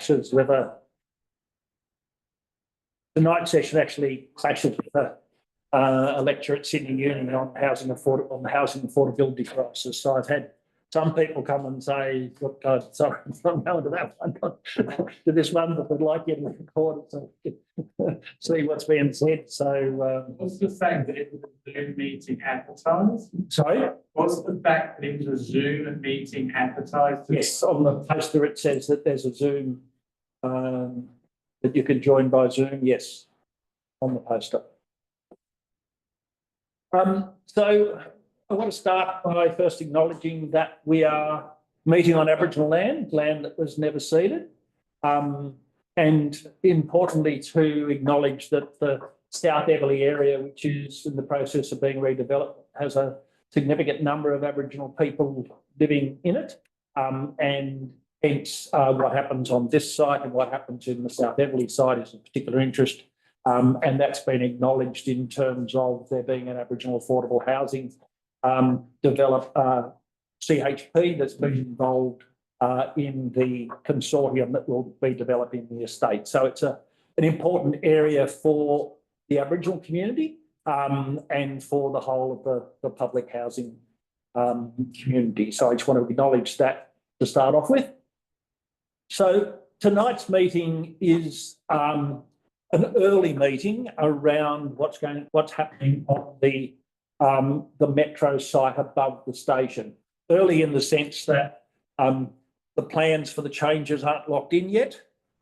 clashes with tonight's session actually clashes with a lecture at Sydney Uni on the housing affordability crisis. So I've had some people come and say, look, sorry, I'm going to that one, to this one, but I'd like you to record it so see what's being said. So, what's the fact that it was a Zoom meeting advertised? Sorry? What's the fact that it was a Zoom meeting advertised? Yes, on the poster it says that there's a Zoom, that you can join by Zoom. Yes, on the poster. So I want to start by first acknowledging that we are meeting on Aboriginal land that was never ceded. And importantly, to acknowledge that the South Everleigh area, which is in the process of being redeveloped, has a significant number of Aboriginal people living in it. And hence what happens on this site and what happens in the South Everleigh site is of particular interest. And that's been acknowledged in terms of there being an Aboriginal affordable housing CHP that's been involved in the consortium that will be developing the estate. So it's an important area for the Aboriginal community and for the whole of the public housing community. So I just want to acknowledge that to start off with. So tonight's meeting is an early meeting around what's happening on the metro site above the station. Early in the sense that the plans for the changes aren't locked in yet,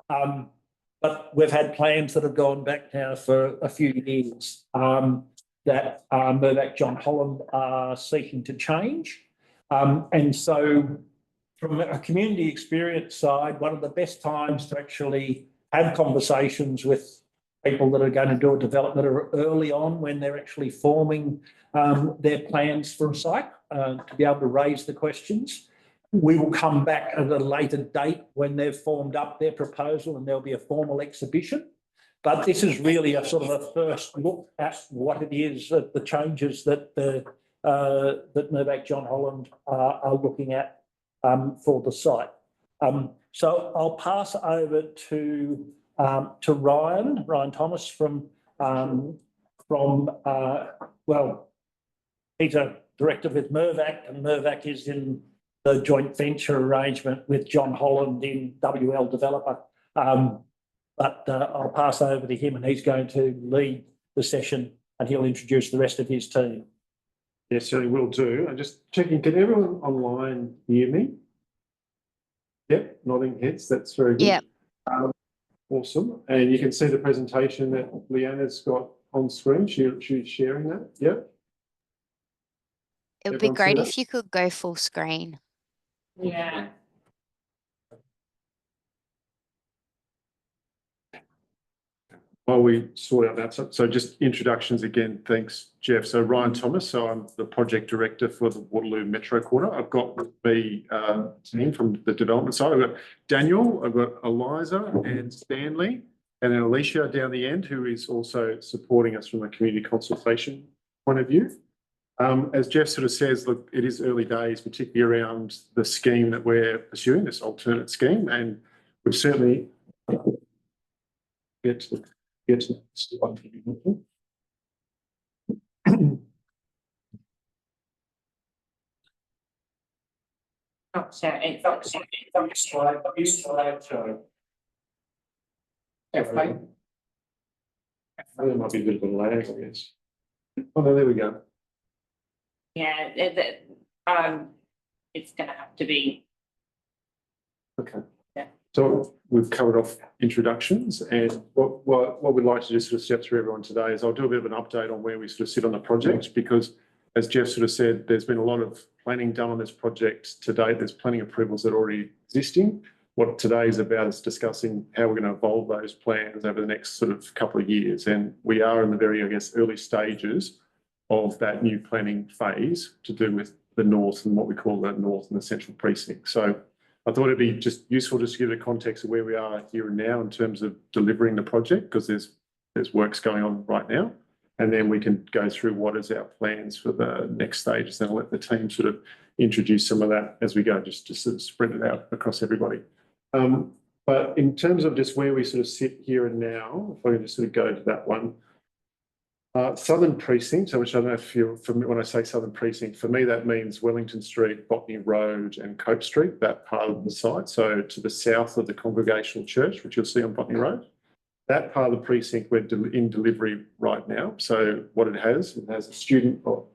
but we've had plans that have gone back now for a few years that Mirvac John Holland are seeking to change. And so from a community experience side, one of the best times to actually have conversations with people that are going to do a development are early on when they're actually forming their plans for a site to be able to raise the questions. We will come back at a later date when they've formed up their proposal and there'll be a formal exhibition. But this is really a sort of a first look at what it is, the changes that that Mirvac John Holland are looking at for the site. So I'll pass over to Ryan Thomas from he's a director with Mirvac, and Mirvac is in the joint venture arrangement with John Holland in WL Developer. But I'll pass over to him and he's going to lead the session and he'll introduce the rest of his team. Yes, certainly will do. I'm just checking, can everyone online hear me? Yep, nodding heads, that's very good. Yep. Awesome. And you can see the presentation that Leanna's got on screen. She's sharing that. Yep. It would be great if you could go full screen. Yeah. While we sort out that, so just introductions again. Thanks, Jeff. So Ryan Thomas. So I'm the project director for the Waterloo Metro Quarter. I've got with me team from the development side. I've got Daniel, I've got Eliza and Stanley, and then Alicia down the end, who is also supporting us from a community consultation point of view. As Jeff sort of says, look, it is early days, particularly around the scheme that we're pursuing, this alternate scheme, and we've certainly get to there might be a bit of a lag, I guess. Oh no, there we go. Yeah, it's going to have to be. Okay. Yeah. So we've covered off introductions, and what we'd like to just sort of step through everyone today is I'll do a bit of an update on where we sort of sit on the project, because as Jeff sort of said, there's been a lot of planning done on this project to date. There's planning approvals that are already existing. What today is about is discussing how we're going to evolve those plans over the next sort of couple of years. And we are in the very, I guess, early stages of that new planning phase to do with the north and what we call the north and the central precinct. So I thought it'd be just useful just to give the context of where we are here and now in terms of delivering the project, because there's works going on right now. And then we can go through what is our plans for the next stages. Then I'll let the team sort of introduce some of that as we go, just to sort of spread it out across everybody. But in terms of just where we sort of sit here and now, if I can just sort of go to that one. Southern Precinct, which I don't know if you're familiar, when I say Southern Precinct, for me that means Wellington Street, Botany Road and Cope Street, that part of the site. So to the south of the Congregational Church, which you'll see on Botany Road. That part of the precinct we're in delivery right now. So what it has a student, or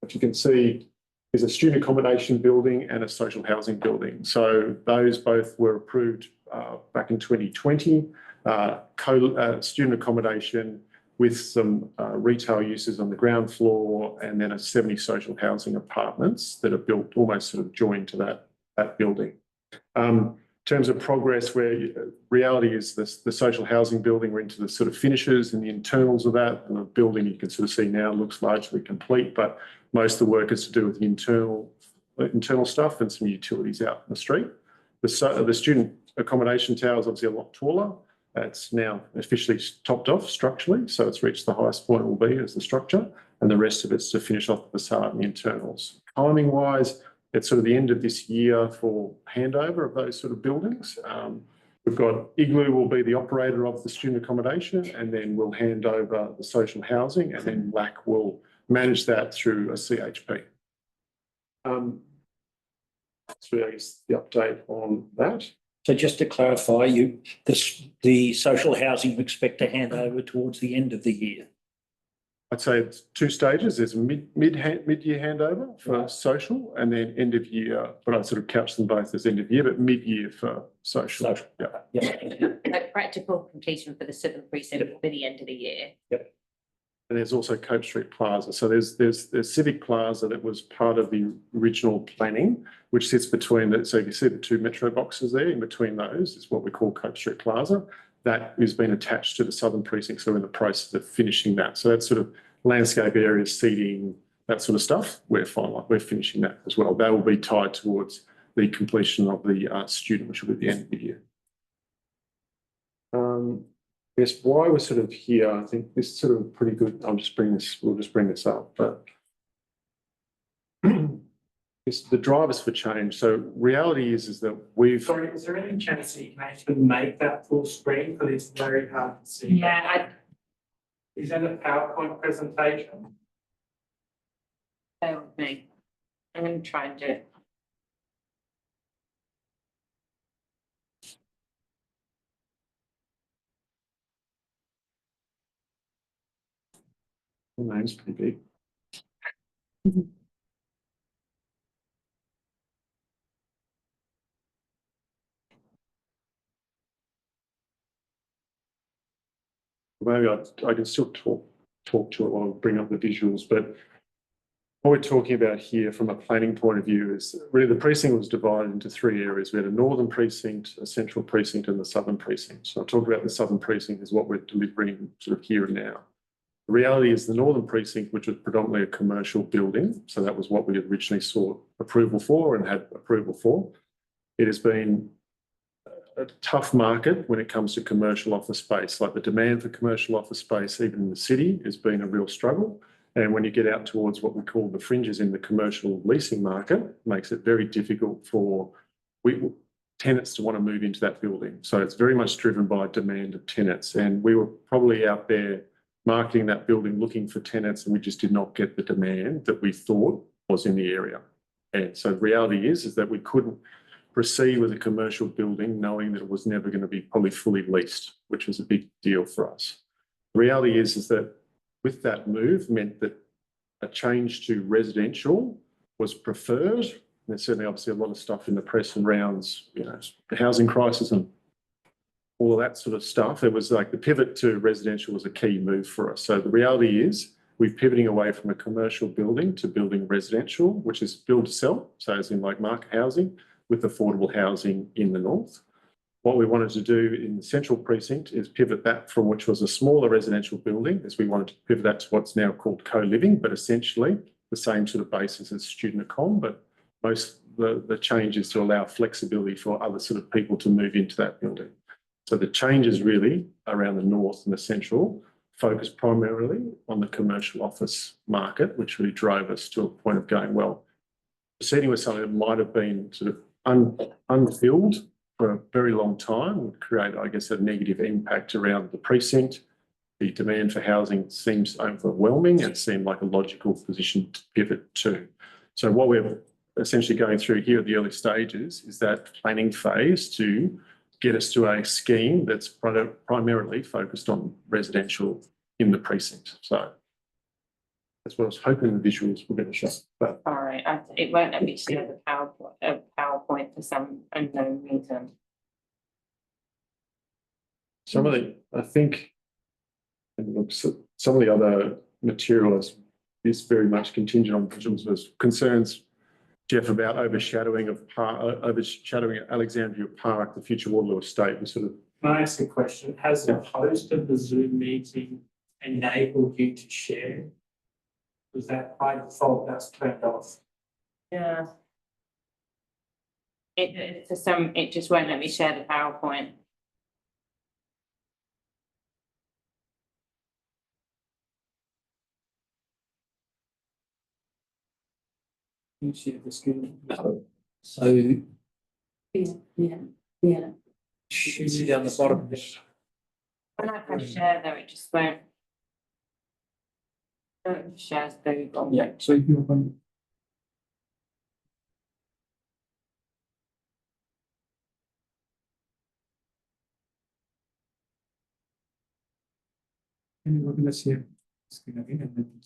if you can see, is a student accommodation building and a social housing building. So those both were approved back in 2020, student accommodation with some retail uses on the ground floor, and then a 70 social housing apartments that are built almost sort of joined to that building. In terms of progress, where reality is the social housing building, we're into the sort of finishes and the internals of that. And the building you can sort of see now looks largely complete, but most of the work is to do with the internal stuff and some utilities out in the street. The student accommodation tower is obviously a lot taller. It's now officially topped off structurally, so it's reached the highest point it will be as the structure, and the rest of it's to finish off the facade and the internals. Timing-wise, it's sort of the end of this year for handover of those sort of buildings. We've got Igloo will be the operator of the student accommodation, and then we'll hand over the social housing, and then LAC will manage that through a CHP. So I guess the update on that. So just to clarify, the social housing you expect to hand over towards the end of the year? I'd say it's two stages. There's a mid-year handover for social, and then end of year, but I sort of couch them both as end of year, but mid-year for social. Yeah. Like practical completion for the Southern Precinct will be the end of the year. Yep. And there's also Cope Street Plaza. So there's Civic Plaza that was part of the original planning, which sits between the, so you can see the two metro boxes there. In between those is what we call Cope Street Plaza. That has been attached to the Southern Precinct. So we're in the process of finishing that. So that's sort of landscape areas, seating, that sort of stuff. We're finishing that as well. That will be tied towards the completion of the student, which will be the end of the year. Yes, why we're sort of here, I think this is sort of pretty good. We'll just bring this up, but it's the drivers for change. So reality is that we've. Sorry, is there any chance that you can actually make that full screen? Because it's very hard to see. Yeah, Is that a PowerPoint presentation? bear with me. I'm going to try and do it. The name's pretty big. Maybe I can still talk to it while I bring up the visuals, but what we're talking about here from a planning point of view is really the precinct was divided into three areas. We had a northern precinct, a central precinct and the southern precinct. So I'll talk about the southern precinct is what we're delivering sort of here and now. The reality is the northern precinct, which was predominantly a commercial building, so that was what we originally sought approval for and had approval for. It has been a tough market when it comes to commercial office space. Like the demand for commercial office space, even in the city, has been a real struggle. And when you get out towards what we call the fringes in the commercial leasing market, it makes it very difficult for tenants to want to move into that building. So it's very much driven by demand of tenants. And we were probably out there marketing that building, looking for tenants, and we just did not get the demand that we thought was in the area. And so the reality is that we couldn't proceed with a commercial building knowing that it was never going to be probably fully leased, which was a big deal for us. The reality is that with that move meant that a change to residential was preferred. There's certainly obviously a lot of stuff in the press and rounds, you know, the housing crisis and all of that sort of stuff. It was like the pivot to residential was a key move for us. So the reality is we're pivoting away from a commercial building to building residential, which is build to sell. So as in like market housing with affordable housing in the north. What we wanted to do in the central precinct is pivot that from which was a smaller residential building, as we wanted to pivot that to what's now called co-living, but essentially the same sort of basis as student accom, but most the change is to allow flexibility for other sort of people to move into that building. So the changes really around the north and the central focus primarily on the commercial office market, which really drove us to a point of going, well, proceeding with something that might have been sort of unfilled for a very long time would create, I guess, a negative impact around the precinct. The demand for housing seems overwhelming. It seemed like a logical position to pivot to. So what we're essentially going through here at the early stages is that planning phase to get us to a scheme that's primarily focused on residential in the precinct. So that's what I was hoping the visuals were going to show. But Sorry, it won't let me share the PowerPoint for some unknown reason. some of the, I think, and look, some of the other material is very much contingent on visuals. Concerns, Jeff, about overshadowing Alexandria Park, the future Waterloo estate. We sort of. Can I ask a question? Has the host of the Zoom meeting enabled you to share? Was that by default that's turned off? Yeah. It for some, it just won't let me share the PowerPoint. You share the screen. So Yeah. you see down the bottom. When I press share though, it just won't. Shares Google. Yeah, so if you're on. Let's see. Screen again and then.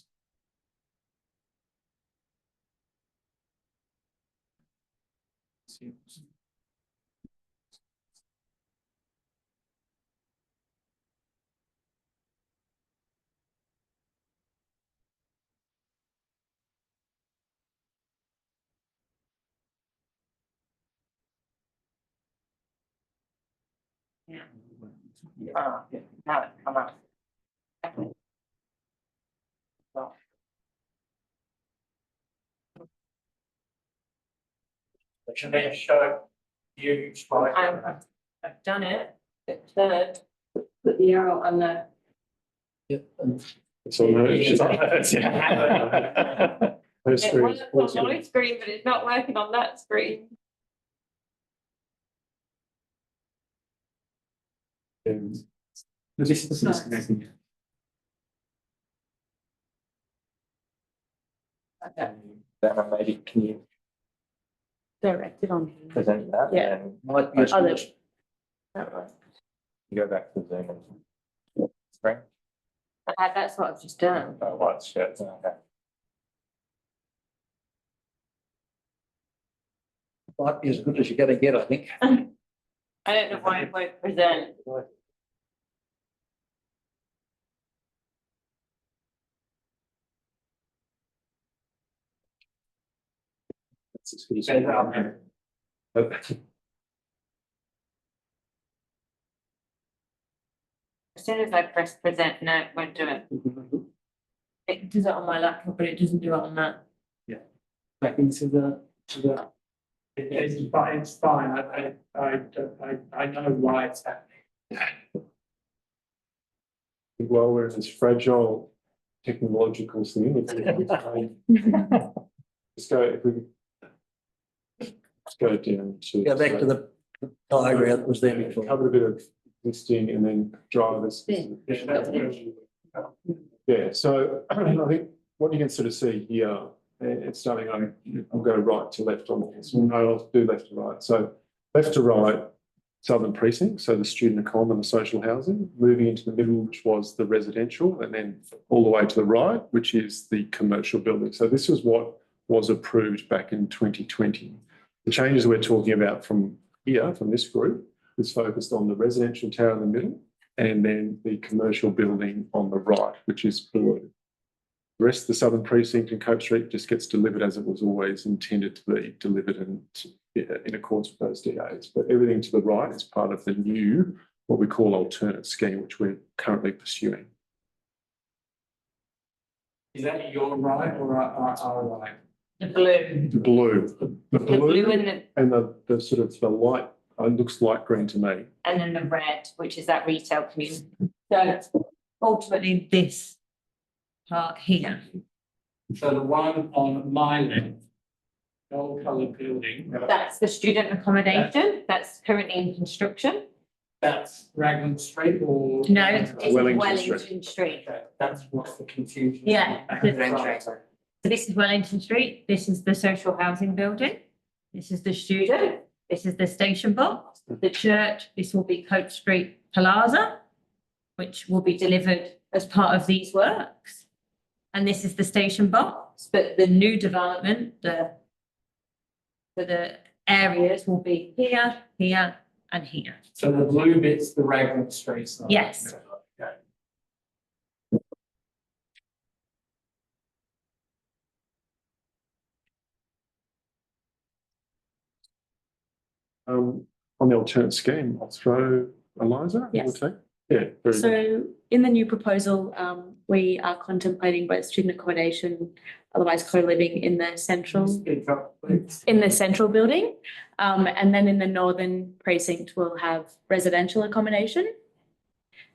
See. Yeah. Oh, yeah. Now it's come out. Well, Can they show you slide? I've done it. It's third. Put the arrow on the. Yep. It's on her. It's on hers, Her It screen works is on also- my screen, but it's not working on that screen. and This is disconnecting. Okay. Then maybe can you Directed on. present that? Yeah. And Might be a Other- switch. you go back to Zoom and screen. That's what I've just done. Oh, white shirt. Okay. Might be as good as you're going to get, I think. I don't know why it won't present. That's as good as. Send it out there. As soon as I press present, no, it won't do it. It does it on my laptop, but it doesn't do it on that. Back into the. It's fine. I know why it's happening. Well, we're in this fragile technological thing. Let's go, if we could. Let's go down to. Go back to the diagram that was there before. Covered a bit of listing and then drivers. Yeah, so I think what you can sort of see here, it's starting on, I'll go right to left on this. No, I'll do left to right. So left to right, southern precinct, so the student economy and the social housing, moving into the middle, which was the residential, and then all the way to the right, which is the commercial building. So this was what was approved back in 2020. The changes we're talking about from here, from this group, is focused on the residential tower in the middle, and then the commercial building on the right, which is blue. The rest of the southern precinct and Cope Street just gets delivered as it was always intended to be delivered in accordance with those DAs. But everything to the right is part of the new, what we call alternate scheme, which we're currently pursuing. Is that your right or our right? The blue. The blue, The blue and and the sort of the light, looks light green to me. then the red, which is that retail community. So ultimately this part here. So the one on my left Gold coloured building, That's the student accommodation, that's currently in construction. that's Raglan Street or? No, this is Wellington Street. Wellington Street. That's what's the confusion. Yeah. Right. So this is Wellington Street, this is the social housing building, this is the student, this is the station box, the church, this will be Coach Street Plaza, which will be delivered as part of these works. And this is the station box, but the new development, the areas will be here, here, and here. So the blue bit's the Raglan Street side? Yes. Okay. On the alternate scheme, I'll throw Eliza. Yes. We'll take. Yeah. Very good. So in the new proposal, we are contemplating both student accommodation, otherwise co-living in the Speak up, please. building. And then in the northern precinct, we'll have residential accommodation.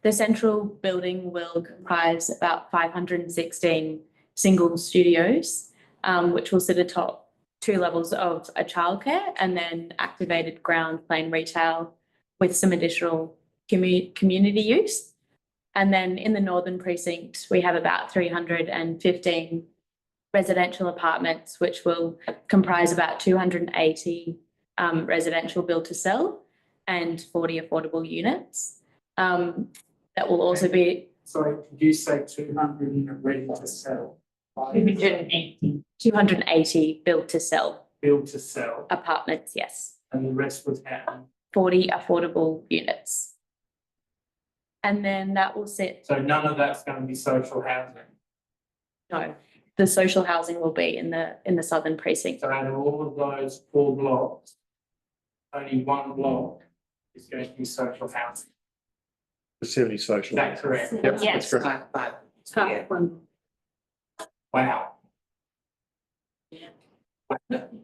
The central building will comprise about 516 single studios, which will sit atop 2 levels of a childcare and then activated ground plane retail with some additional community use. And then in the northern precinct, we have about 315 residential apartments, which will comprise about 280 residential build to sell and 40 affordable units. That will also be Sorry, did you say 200 ready to sell? 280. 280 build to sell Build to sell, apartments, yes, and the rest would have, 40 affordable units. And then that will sit, so none of that's going to be social housing. no, the social housing will be in the southern precinct. So out of all of those 4 blocks, only 1 block is going to be social housing. The 70 Is social. that correct? Yep, Yes. that's correct. Wow.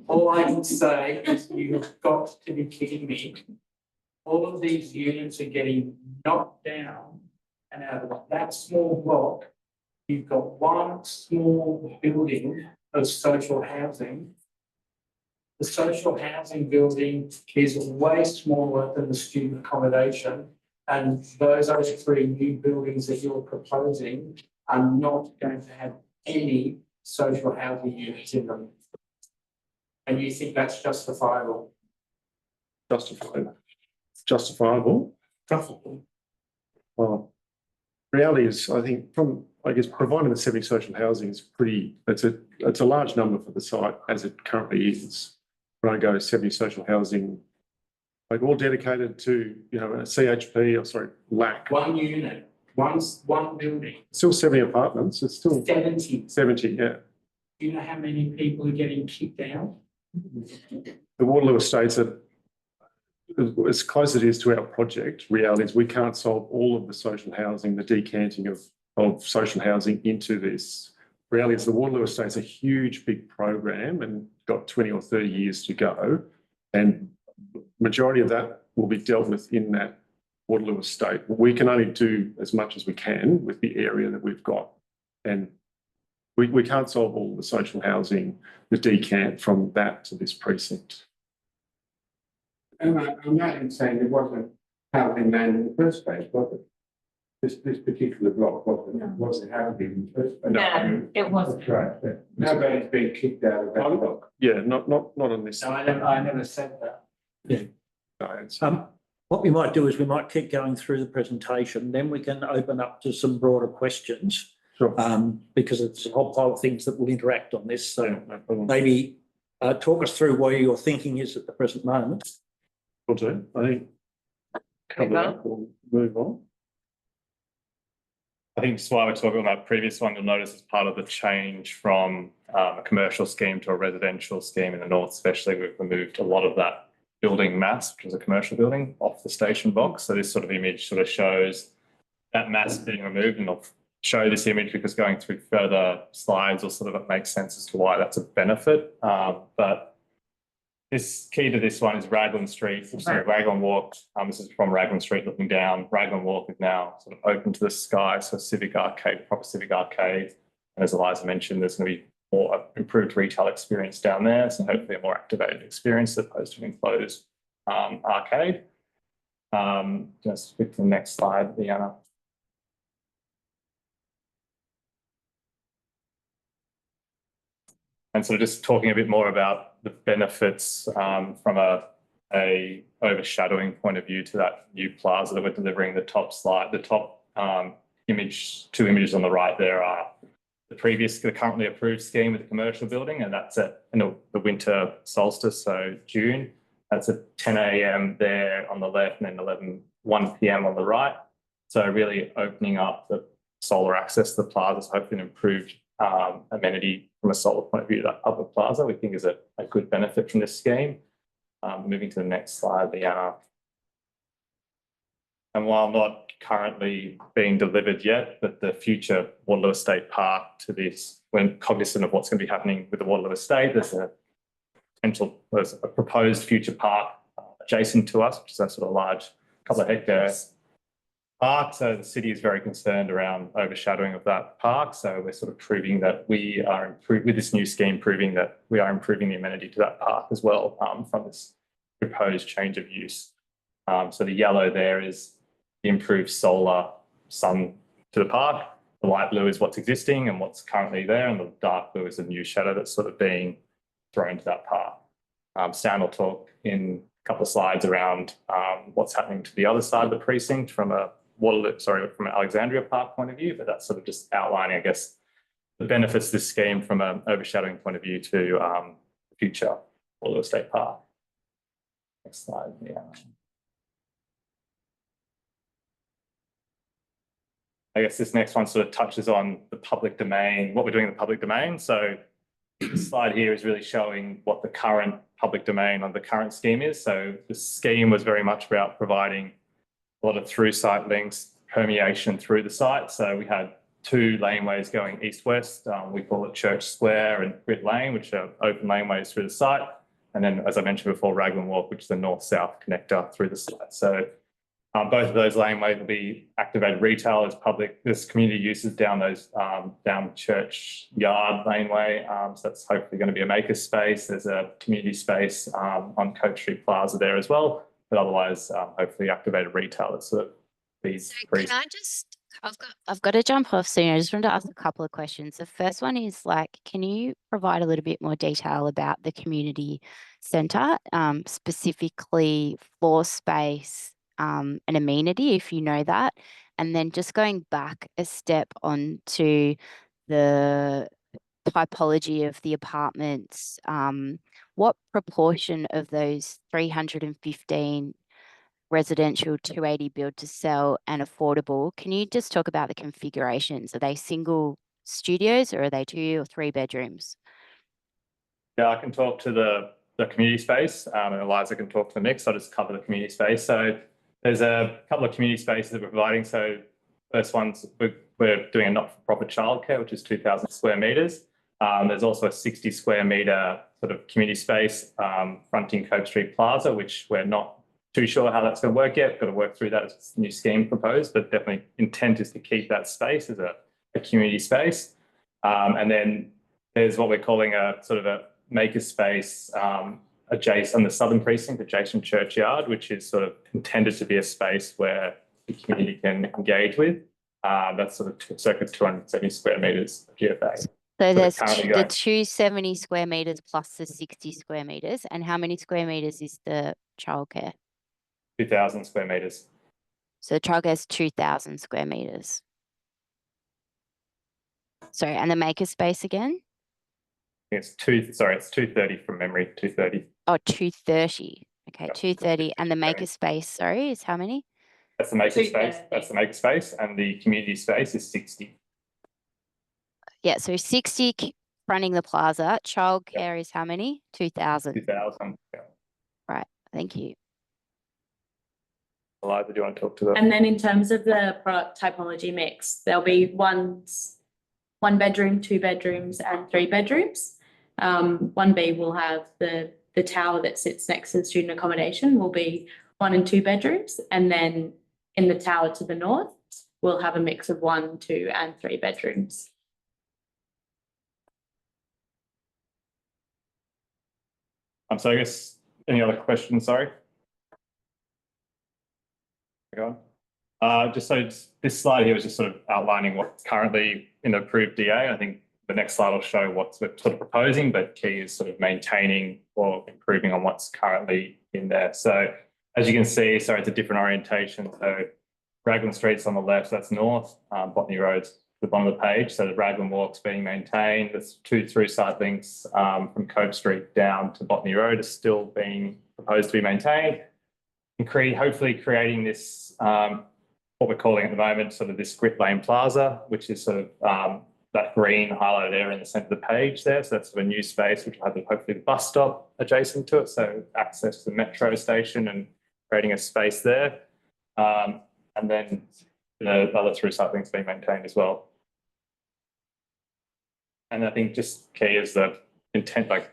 All I can say is you've got to be kidding me. All of these units are getting knocked down, and out of that small block, you've got 1 small building of social housing. The social housing building is way smaller than the student accommodation, and those other 3 new buildings that you're proposing are not going to have any social housing units in them. And you think that's justifiable? Justifiable. Justifiable. Justifiable. Well, reality is, I think, providing the 70 social housing is it's a large number for the site as it currently is. When I go 70 social housing, like all dedicated to, a CHP, or sorry, LAC. 1 unit, one building, Still 70 apartments, it's still 70. 70, yeah. Do you know how many people are getting kicked out? The Waterloo Estates are, as close as it is to our project, reality is we can't solve all of the social housing, the decanting of social housing into this. Reality is the Waterloo Estates a huge, big program and got 20 or 30 years to go. And majority of that will be dealt with in that Waterloo Estate. We can only do as much as we can with the area that we've got. And we can't solve all the social housing, the decant from that to this precinct. And I'm not in saying there wasn't housing land in the first place, was it? This particular block wasn't housing in the first place. No, it wasn't. That's right. Yeah. Nobody's been kicked out of that block. Yeah, not on this. No, I never said that. No, it's- What we might do is we might keep going through the presentation, then we can open up to some broader questions. Sure. Because it's a whole pile of things that will interact on this, so no problem. maybe talk us through where your thinking is at the present moment. Will do. I think. Cover that, we'll move on. I think just while we're talking about that previous one, you'll notice as part of the change from a commercial scheme to a residential scheme in the north, especially, we've removed a lot of that building mass, which is a commercial building, off the station box. So this sort of image sort of shows that mass being removed, and I'll show this image because going through further slides will sort of make sense as to why that's a benefit. But this key to this one is Raglan Street, sorry, Raglan Walk. This is from Raglan Street looking down. Raglan Walk is now sort of open to the sky, so civic arcade, proper civic arcade. And as Eliza mentioned, there's going to be more improved retail experience down there. So hopefully a more activated experience as opposed to an enclosed arcade. Just click to the next slide, Leanna. And so just talking a bit more about the benefits from a overshadowing point of view to that new plaza that we're delivering. The top slide, the top image, two images on the right there are the currently approved scheme with the commercial building, and that's at the winter solstice, so June. That's at 10 a.m. there on the left, and then 1 p.m. on the right. So really opening up the solar access to the plaza, so hopefully an improved amenity from a solar point of view to that public plaza, we think is a good benefit from this scheme. Moving to the next slide, Leanna. And while not currently being delivered yet, but the future Waterloo Estate Park to this, when cognizant of what's going to be happening with the Waterloo Estate, there's a proposed future park adjacent to us, which is a sort of large couple of hectares park. So the city is very concerned around overshadowing of that park. So we're sort of proving that we are with this new scheme, proving that we are improving the amenity to that park as well from this proposed change of use. So the yellow there is the improved solar sun to the park. The light blue is what's existing and what's currently there, and the dark blue is the new shadow that's sort of being thrown to that park. Stan will talk in a couple of slides around what's happening to the other side of the precinct from an Alexandria Park point of view, but that's sort of just outlining, I guess, the benefits of this scheme from an overshadowing point of view to the future Waterloo Estate Park. Next slide, yeah. I guess this next one sort of touches on the public domain, what we're doing in the public domain. So this slide here is really showing what the current public domain on the current scheme is. So the scheme was very much about providing a lot of through site links, permeation through the site. So we had 2 laneways going east-west. We call it Church Square and Grit Lane, which are open laneways through the site. And then, as I mentioned before, Raglan Walk, which is the north-south connector through the site. So both of those laneways will be activated retail as public. There's community uses down those down Church Yard laneway. So that's hopefully going to be a maker space. There's a community space on Coke Street Plaza there as well. But otherwise, hopefully activated retail. That's sort of these. So can I just, I've got to jump off soon. I just wanted to ask a couple of questions. The first one is can you provide a little bit more detail about the community centre, specifically floor space, an amenity, if you know that, and then just going back a step onto the typology of the apartments, what proportion of those 315 residential 280 build to sell and affordable, can you just talk about the configurations? Are they single studios or are they 2 or 3 bedrooms? Yeah, I can talk to the community space and Eliza can talk to the mix. I'll just cover the community space. So there's a couple of community spaces that we're providing. So first one's we're doing a not-for-profit childcare, which is 2,000 square metres. There's also a 60 square metre sort of community space fronting Coke Street Plaza, which we're not too sure how that's going to work yet. Got to work through that. It's a new scheme proposed, but definitely intent is to keep that space as a community space. And then there's what we're calling a sort of a maker space adjacent on the southern precinct, adjacent Churchyard, which is sort of intended to be a space where the community can engage with. That's sort of circa 270 square metres of GFA. So there's the 270 square metres plus the 60 square metres. And how many square metres is the childcare? 2,000 square metres. So the childcare is 2,000 square metres. Sorry, and the maker space again? It's 230 from memory, 230. Oh, 230. Okay, Yep. 230. And the maker space, sorry, is how many? That's the maker space. That's the maker space, and the community space is 60. Yeah, so 60 fronting the plaza. Childcare is how many? 2,000. 2,000. Yeah. Right. Thank you. Eliza, do you want to talk to that? And then in terms of the product typology mix, there'll be one bedroom, 2 bedrooms, and 3 bedrooms. 1B will have the tower that sits next to the student accommodation will be 1 and 2 bedrooms, and then in the tower to the north, we'll have a mix of 1, 2, and 3 bedrooms. So I guess, any other questions, sorry? Go on. Just so this slide here was just sort of outlining what's currently in the approved DA. I think the next slide will show what we're sort of proposing, but key is sort of maintaining or improving on what's currently in there. So as you can see, so it's a different orientation. So Raglan Street's on the left, so that's north, Botany Road's the bottom of the page. So the Raglan Walk's being maintained. There's 2 through side links from Cope Street down to Botany Road is still being proposed to be maintained. And hopefully creating this, what we're calling at the moment, sort of this Grit Lane Plaza, which is sort of that green highlighted area in the centre of the page there. So that's sort of a new space, which will have hopefully the bus stop adjacent to it. So access to the metro station and creating a space there. And then the other through side links being maintained as well. And I think just key is the intent, like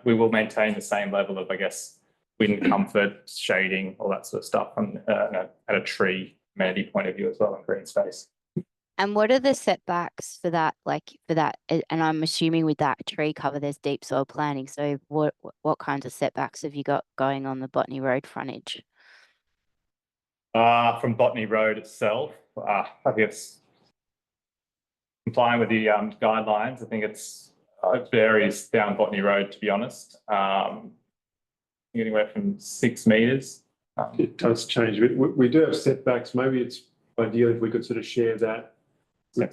we will maintain the same level of, I guess, wind comfort, shading, all that sort of stuff from at a tree amenity point of view as well, and green space. And what are the setbacks for that? And I'm assuming with that tree cover, there's deep soil planting. So what kinds of setbacks have you got going on the Botany Road frontage? From Botany Road itself, I think it's complying with the guidelines. I think it varies down Botany Road, to be honest. Anywhere from 6 metres. It does change. We do have setbacks. Maybe it's ideal if we could sort of share that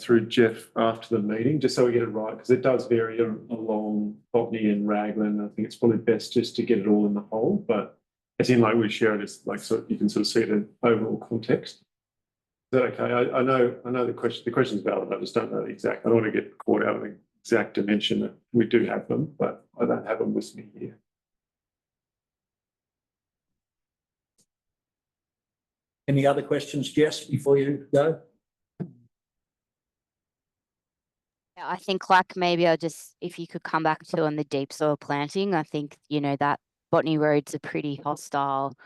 through Jeff after the meeting, just so we get it right, because it does vary along Botany and Raglan. I think it's probably best just to get it all in the whole, but as in like we share it as like, so you can sort of see it in overall context. Is that okay? I know the question's valid. I just don't know the exact. I don't want to get caught out of the exact dimension. We do have them, but I don't have them with me here. Any other questions, Jess, before you go? Yeah, I think like maybe if you could come back to on the deep soil planting, I think, that Botany Road's a pretty hostile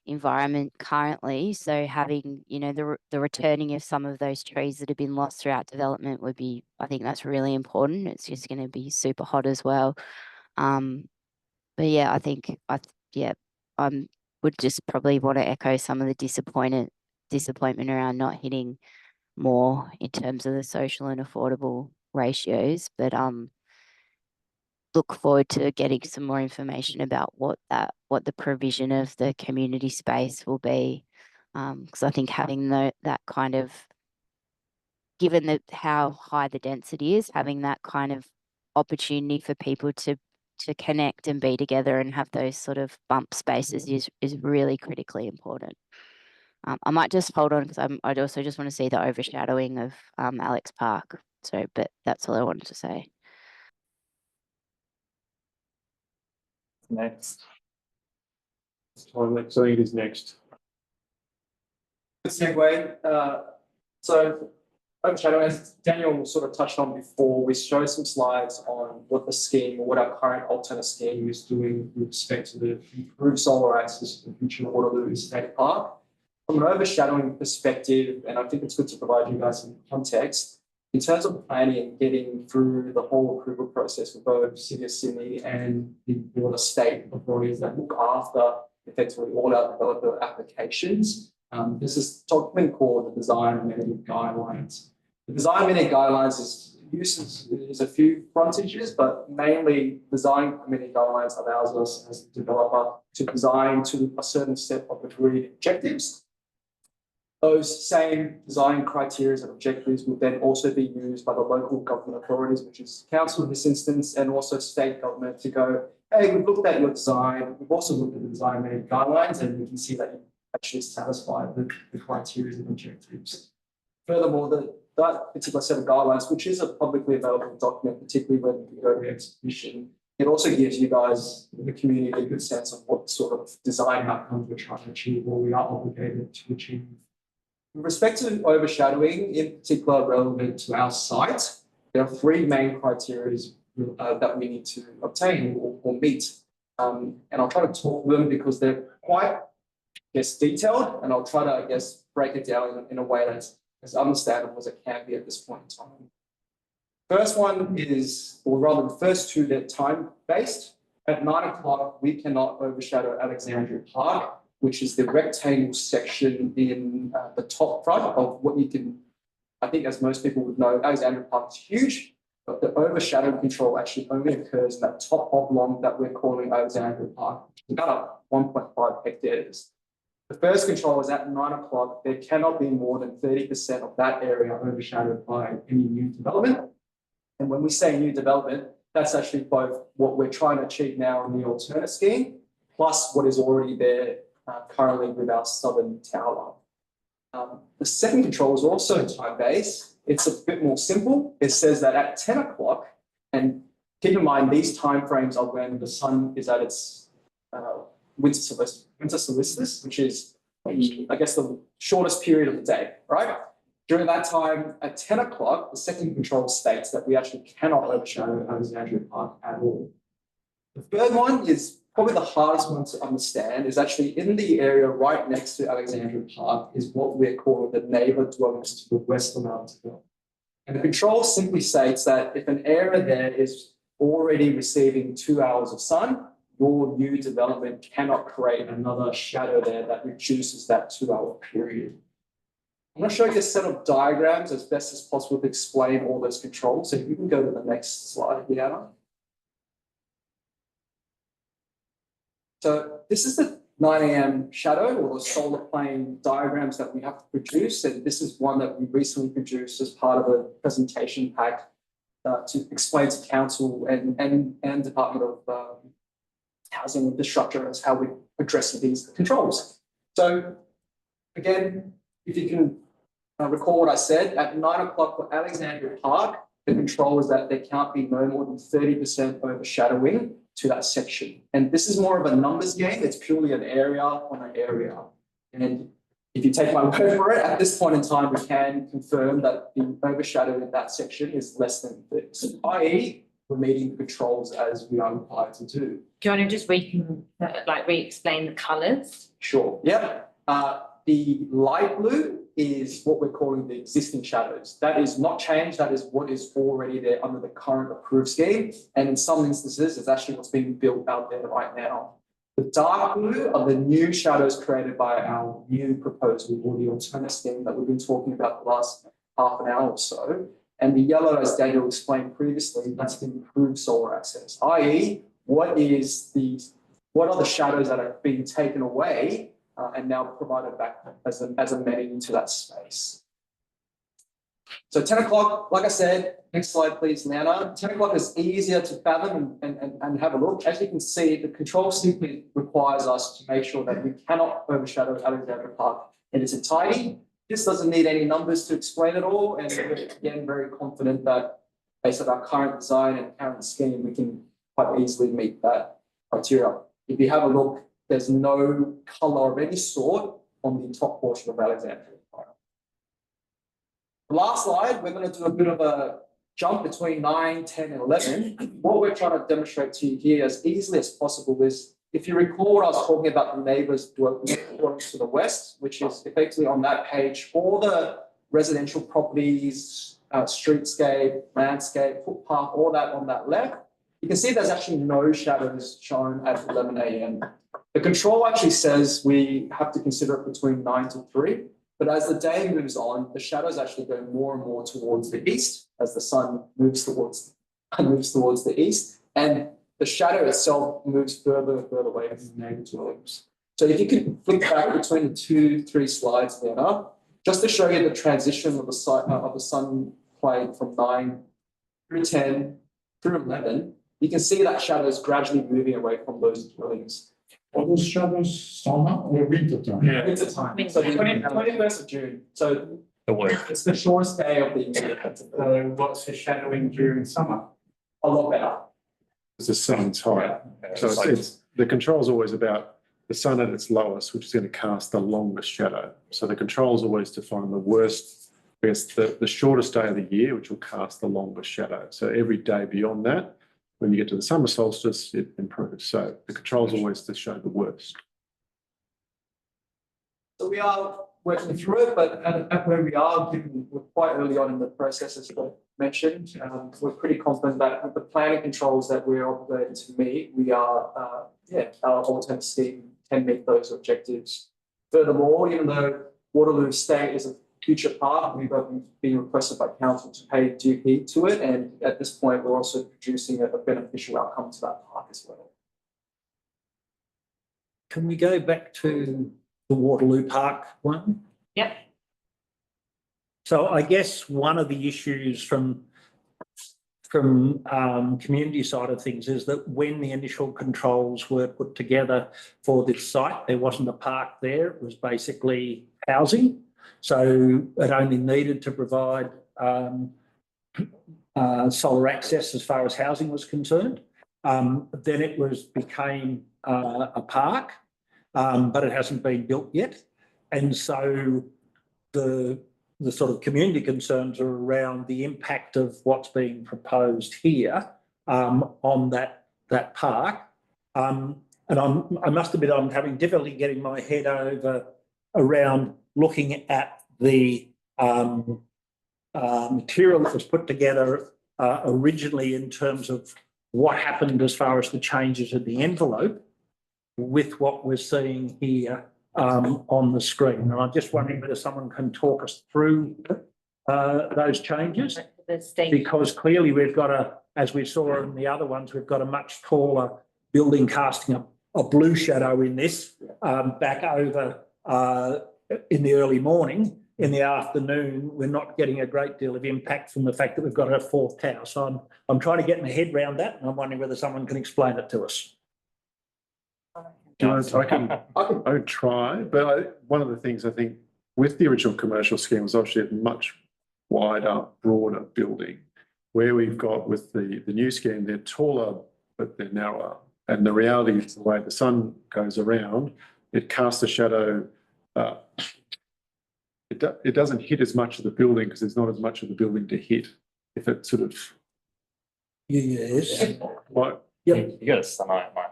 environment currently. So having, the returning of some of those trees that have been lost throughout development I think that's really important. It's just going to be super hot as well. But yeah, I think would just probably want to echo some of the disappointment around not hitting more in terms of the social and affordable ratios, but look forward to getting some more information about what the provision of the community space will be, because I think having that kind of, given how high the density is, having that kind of opportunity for people to connect and be together and have those sort of bump spaces is really critically important. I might just hold on because I'd also just want to see the overshadowing of Alex Park. So, but that's all I wanted to say. Next. I think it is next. Good segue. So overshadowing, as Daniel sort of touched on before, we showed some slides on what the scheme or what our current alternate scheme is doing with respect to the improved solar access to the future Waterloo State Park. From an overshadowing perspective, and I think it's good to provide you guys some context, in terms of planning and getting through the whole approval process for both City of Sydney and the broader state authorities that look after effectively all our developer applications, there's this document called the Design Amenity Guidelines. The Design Amenity Guidelines uses a few frontages, but mainly Design Amenity Guidelines allows us as a developer to design to a certain set of agreed objectives. Those same design criteria and objectives will then also be used by the local government authorities, which is council in this instance, and also state government to go, hey, we've looked at your design, we've also looked at the design amenity guidelines, and we can see that you actually satisfy the criteria and objectives. Furthermore, that particular set of guidelines, which is a publicly available document, particularly when you go to exhibition, it also gives you guys, the community, a good sense of what sort of design outcomes we're trying to achieve or we are obligated to achieve. With respect to overshadowing, in particular relevant to our site, there are 3 main criteria that we need to obtain or meet. And I'll try to talk them because they're quite, detailed, and I'll try to, break it down in a way that's as understandable as it can be at this point in time. First one is, or rather the first 2, they're time-based. at 9 o'clock, we cannot overshadow Alexandria Park, which is the rectangle section in the top front of what you can, I think as most people would know, Alexandria Park is huge, but the overshadowing control actually only occurs in that top oblong that we're calling Alexandria Park, about 1.5 hectares. The first control is at 9 o'clock. There cannot be more than 30% of that area overshadowed by any new development. And when we say new development, that's actually both what we're trying to achieve now in the alternate scheme, plus what is already there currently with our southern tower. The second control is also time-based. It's a bit more simple. It says that at 10 o'clock, and keep in mind these timeframes are when the sun is at its winter solstice, which is, I guess, the shortest period of the day, right? During that time, at 10 o'clock, the second control states that we actually cannot overshadow Alexandria Park at all. The third one is probably the hardest one to understand, is actually in the area right next to Alexandria Park is what we're calling the neighbour dwellings to the west of our development. And the control simply states that if an area there is already receiving 2 hours of sun, your new development cannot create another shadow there that reduces that 2 hour period. I'm going to show you a set of diagrams as best as possible to explain all those controls. So if you can go to the next slide, Deanna. So this is the 9 a.m. shadow or the solar plane diagrams that we have to produce. And this is one that we recently produced as part of a presentation pack to explain to council and Department of Housing Infrastructure as how we address these controls. So again, if you can recall what I said, at 9 o'clock for Alexandria Park, the control is that there can't be no more than 30% overshadowing to that section. And this is more of a numbers game. It's purely an area on an area. And if you take my word for it, at this point in time, we can confirm that the overshadowing in that section is less than 30%, i.e. we're meeting the controls as we are required to do. Do you want to just re-explain the colours? Sure. Yep. The light blue is what we're calling the existing shadows. That is not changed. That is what is already there under the current approved scheme. And in some instances, it's actually what's being built out there right now. The dark blue are the new shadows created by our new proposal or the alternate scheme that we've been talking about the last half an hour or so. And the yellow, as Daniel explained previously, that's the improved solar access, i.e. what are the shadows that are being taken away and now provided back as amenity to that space. So 10 o'clock, like I said, next slide please, Nana. 10 o'clock is easier to fathom and have a look. As you can see, the control simply requires us to make sure that we cannot overshadow Alexandria Park in its entirety. This doesn't need any numbers to explain it all, and we're again very confident that based on our current design and current scheme, we can quite easily meet that criteria. If you have a look, there's no colour of any sort on the top portion of Alexandria Park. The last slide, we're going to do a bit of a jump between 9, 10, and 11. What we're trying to demonstrate to you here as easily as possible is, if you recall what I was talking about, the neighbours dwellings to the west, which is effectively on that page, all the residential properties, streetscape, landscape, footpath, all that on that left, you can see there's actually no shadows shown at 11 a.m. The control actually says we have to consider it between 9 to 3, but as the day moves on, the shadows actually go more and more towards the east as the sun moves towards the east, and the shadow itself moves further and further away from the neighbour dwellings. So if you can flick back between the 3 slides there, just to show you the transition of the sun plane from 9 through 10 through 11, you can see that shadow is gradually moving away from those dwellings. Are those shadows summer or winter time? Yeah, winter time. So the 21st of June. So it's the shortest day of the year. So what's the shadowing during summer? A lot better. It's the sun's high. So it's the control is always about the sun at its lowest, which is going to cast the longest shadow. So the control is always to find the worst, I guess, the shortest day of the year, which will cast the longest shadow. So every day beyond that, when you get to the summer solstice, it improves. So the control is always to show the worst. So we are working through it, but at where we are, given we're quite early on in the process, as I mentioned, we're pretty confident that with the planning controls that we're obligated to meet, we are, our alternate scheme can meet those objectives. Furthermore, even though Waterloo Estate is a future park, we've been requested by council to pay due heed to it, and at this point, we're also producing a beneficial outcome to that park as well. Can we go back to the Waterloo Park one? Yep. So I guess one of the issues from community side of things is that when the initial controls were put together for this site, there wasn't a park there. It was basically housing. So it only needed to provide solar access as far as housing was concerned. Then it became a park, but it hasn't been built yet. And so the sort of community concerns are around the impact of what's being proposed here on that park. And I must admit, I'm having difficulty getting my head around looking at the material that was put together originally in terms of what happened as far as the changes in the envelope with what we're seeing here on the screen. And I'm just wondering whether someone can talk us through those changes, because clearly we've got as we saw in the other ones, we've got a much taller building casting a blue shadow in this back over in the early morning. In the afternoon, we're not getting a great deal of impact from the fact that we've got a fourth tower. So I'm trying to get my head around that, and I'm wondering whether someone can explain it to us. I would try, but one of the things I think with the original commercial scheme was obviously a much wider, broader building. Where we've got with the new scheme, they're taller, but they're narrower. And the reality is the way the sun goes around, it casts a shadow. It doesn't hit as much of the building because there's not as much of the building to hit. If it sort of Yes. like You got a sunlight, mate.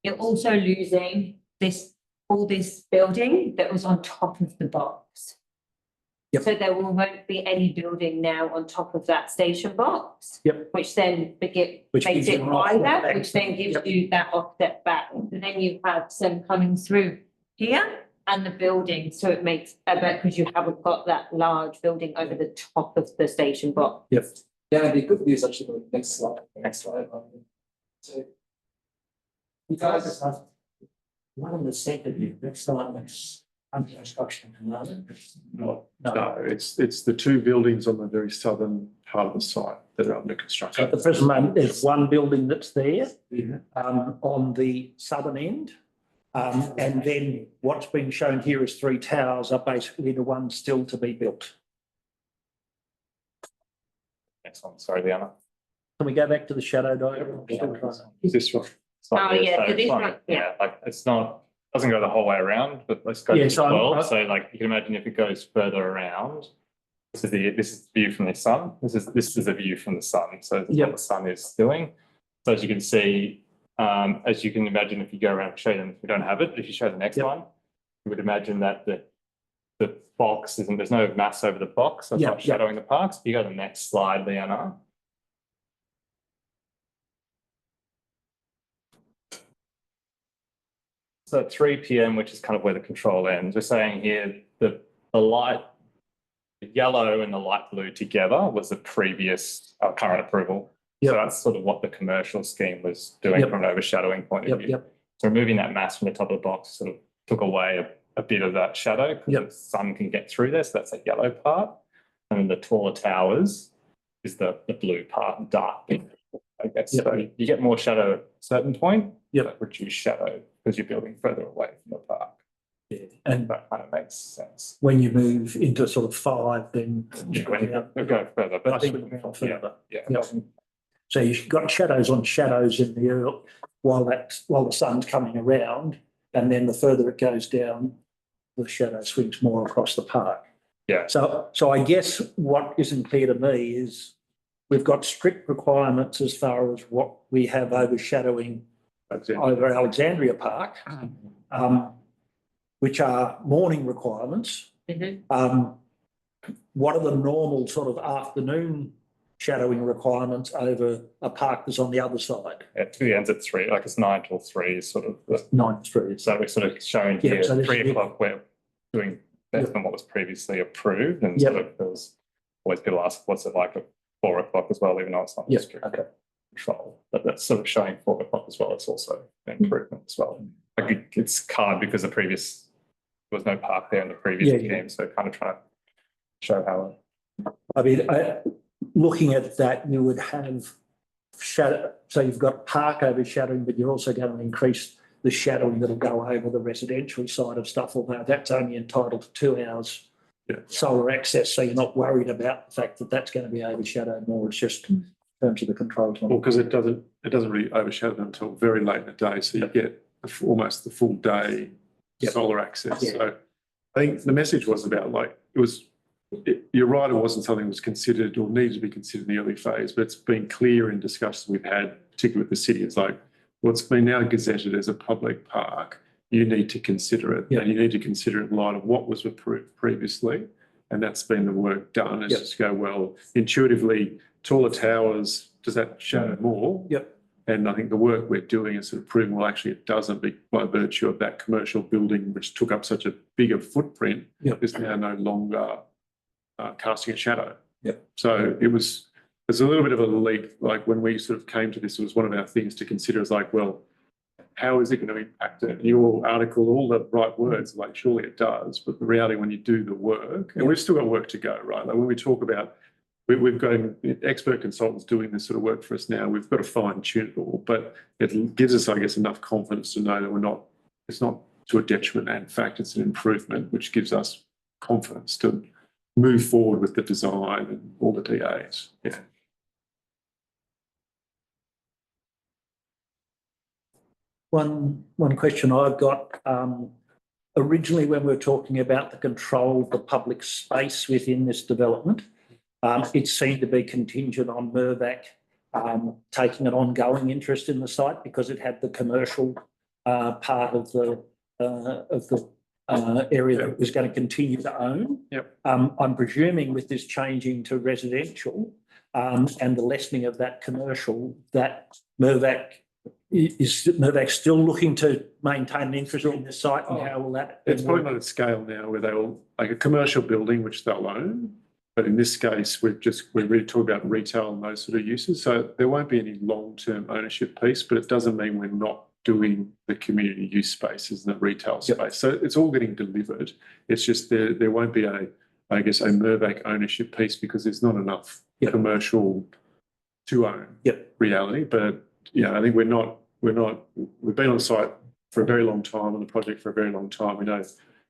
You're also losing all this building that was on top of the box. Yep. So there won't be any building now on top of that station box. Yep. Which then Which makes gives you it an offset wider, back. which then gives Yep. you that offset back. And then you have some coming through here and the building, so it makes because you haven't got that large building over the top of the station box. Yep. Yeah, the good news actually, the next slide. So, you guys, One of the second, that's the one that's under construction at the moment. no, it's the two buildings on the very southern part of the site that are under So construction. at the present moment, there's one building that's there on the southern end. And then what's being shown here as three towers are basically the ones still to be built. Next one, sorry, Leanna. Can we go back to the shadow diagram? Is this one? Oh, yeah, So it is it's right, yeah. like it's not, doesn't go the whole way around, but let's go Yeah, to so 12. So like you can imagine if it goes further around, this is the view from the sun. This is a view from the sun. So Yep. what the sun is doing. So as you can see, as you can imagine, if you go around and show them, we don't have it. If you show the next Yep. one, you would imagine that the box isn't, there's no mass over the box, so it's Yep, not yep. shadowing the parks. If you go to the next slide, Leanna. So at 3 p.m, which is kind of where the control ends, we're saying here that the yellow and the light blue together was the previous current approval. Yep. So that's sort of what the commercial scheme was doing Yep. from an overshadowing point of Yep, view. yep. So removing that mass from the top of the box sort of took away a bit of that shadow because Yep. the sun can get through there. So that's the yellow part. And then the taller towers is the blue part, dark pink, I guess. Yep. So you get more shadow at a certain point, Yep. but reduce shadow because you're building further away from the park. Yeah. And That kind of makes sense. when you move into sort of 5, then When you go further, but I think further. yeah. Yep. So you've got shadows on shadows in the earth while the sun's coming around, and then the further it goes down, the shadow swings more across the park. Yeah. So I guess what isn't clear to me is we've got strict requirements as far as what we have overshadowing over Alexandria Park, which are morning requirements, Mhm. What are the normal sort of afternoon shadowing requirements over a park that's on the other side? It typically ends at 3, like it's 9 till 3 is sort of the, 9 to 3. so we're sort of showing Yeah, here, so this 3 is- o'clock, we're doing better Yep. than what was previously approved, and Yep. sort of there's always people ask, what's it like at 4 o'clock as well, even though it's not Yep, strict okay. control, but that's sort of showing 4 o'clock as well, it's also an improvement as well. Like it's hard because there was no park there in the previous Yeah, yeah. game, so kind of trying to show how. I mean, looking at that, you would have shadow, so you've got park overshadowing, but you're also going to increase the shadowing that'll go over the residential side of stuff, although that's only entitled to 2 hours solar access, so you're not worried about the fact that that's going to be overshadowed more. It's just in terms of the control time. Well, because it doesn't really overshadow them until very late in the day, so you get almost the full day Yep. solar access. Yeah. So I think the message was about like, you're right, it wasn't something that was considered or needed to be considered in the early phase, but it's been clear in discussions we've had, particularly with the city. It's like, well, it's been now gazetted as a public park. You need to consider it, Yeah. and you need to consider it in light of what was approved previously. And that's been the work done, is Yep. just go, well, intuitively, taller towers, does that shadow more? Yep. And I think the work we're doing is sort of proving, well, actually it doesn't, by virtue of that commercial building, which took up such a bigger footprint, Yep. is now no longer casting a shadow. Yep. So there's a little bit of a leap. Like when we sort of came to this, it was one of our things to consider is like, well, how is it going to impact it? Your article, all the right words, like surely it does, but the reality when you do the work, and we've still got work to go, right? Like when we talk about, we've got expert consultants doing this sort of work for us now, we've got to fine tune it all, but it gives us, I guess, enough confidence to know that it's not to a detriment, and in fact, it's an improvement, which gives us confidence to move forward with the design and all the DAs. Yeah. One question I've got, originally when we were talking about the control of the public space within this development, it seemed to be contingent on Mirvac taking an ongoing interest in the site because it had the commercial part of the area that it was going to continue to own. Yep. I'm presuming with this changing to residential and the lessening of that commercial, that Mirvac still looking to maintain an interest in the site, and how will that? It's probably not at scale now where they will, like a commercial building, which they'll own. But in this case, we're really talking about retail and those sort of uses. So there won't be any long-term ownership piece, but it doesn't mean we're not doing the community use spaces and the retail space. Yep. So it's all getting delivered. It's just there won't be a Mirvac ownership piece because there's not enough Yep. commercial to own. Yep. Reality. But I think we've been on site for a very long time, on the project for a very long time. We know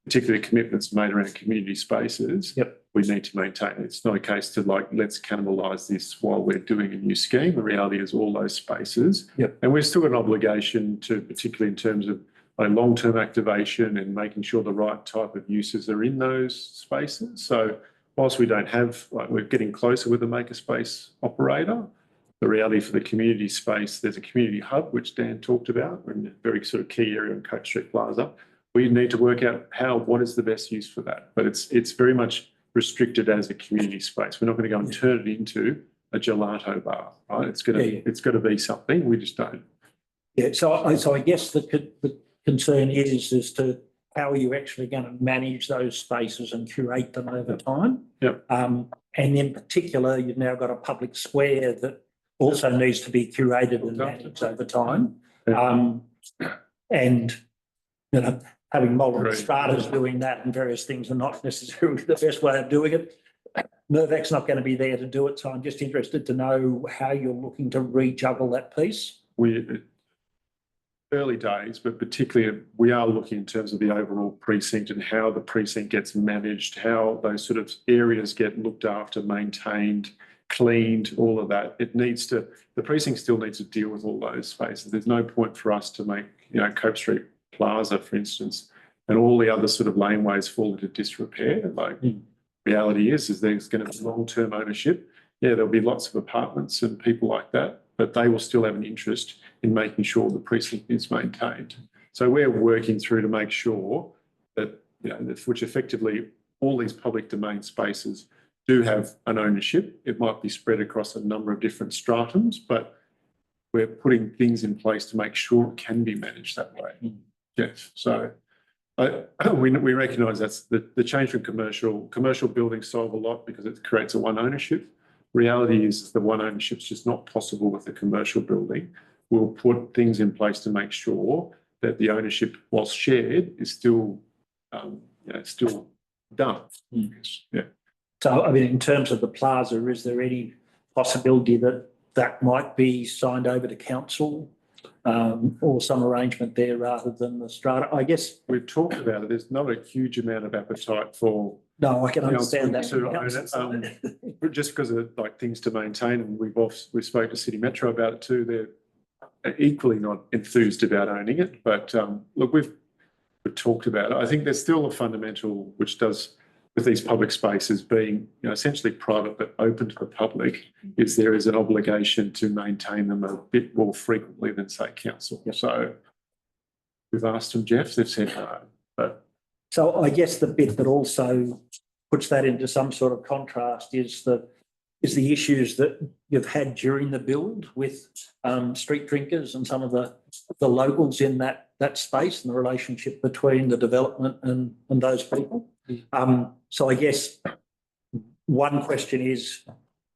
particularly commitments made around community spaces. Yep. We need to maintain it. It's not a case to like, let's cannibalise this while we're doing a new scheme. The reality is all those spaces. Yep. And we've still got an obligation to, particularly in terms of long-term activation and making sure the right type of uses are in those spaces. So whilst we don't have, we're getting closer with the makerspace operator, the reality for the community space, there's a community hub, which Dan talked about, in a very sort of key area in Coach Street Plaza. We need to work out what is the best use for that. But it's very much restricted as a community space. We're not going to go and turn it into a gelato bar, right? It's got to be something. We just don't. Yeah, so I guess the concern is as to how are you actually going to manage those spaces and curate them over time? Yep. And in particular, you've now got a public square that also needs to be curated and managed over time. And having multiple stratas doing that and various things are not necessarily the best way of doing it. Mirvac's not going to be there to do it, so I'm just interested to know how you're looking to rejuggle that piece. Early days, but particularly we are looking in terms of the overall precinct and how the precinct gets managed, how those sort of areas get looked after, maintained, cleaned, all of that. The precinct still needs to deal with all those spaces. There's no point for us to make, Cope Street Plaza, for instance, and all the other sort of laneways fall into disrepair. Reality is there's going to be long-term ownership. Yeah, there'll be lots of apartments and people like that, but they will still have an interest in making sure the precinct is maintained. So we're working through to make sure that, which effectively all these public domain spaces do have an ownership. It might be spread across a number of different stratums, but we're putting things in place to make sure it can be managed that way. Yes, so we recognise that's the change from commercial buildings solve a lot because it creates a one ownership. Reality is the one ownership is just not possible with a commercial building. We'll put things in place to make sure that the ownership, whilst shared, is still still done. Yeah. So, I mean, in terms of the plaza, is there any possibility that that might be signed over to council or some arrangement there rather than the strata? I guess we've talked about it. There's not a huge amount of appetite for. No, I can understand that. To own it, just because of like things to maintain, and we spoke to City Metro about it too. They're equally not enthused about owning it. But look, we've talked about it. I think there's still a fundamental which does with these public spaces being essentially private but open to the public, is there is an obligation to maintain them a bit more frequently than, say, council. Yep. So we've asked them, Jeff, they've said no. But so I guess the bit that also puts that into some sort of contrast is the issues that you've had during the build with street drinkers and some of the locals in that space and the relationship between the development and those people. So I guess one question is,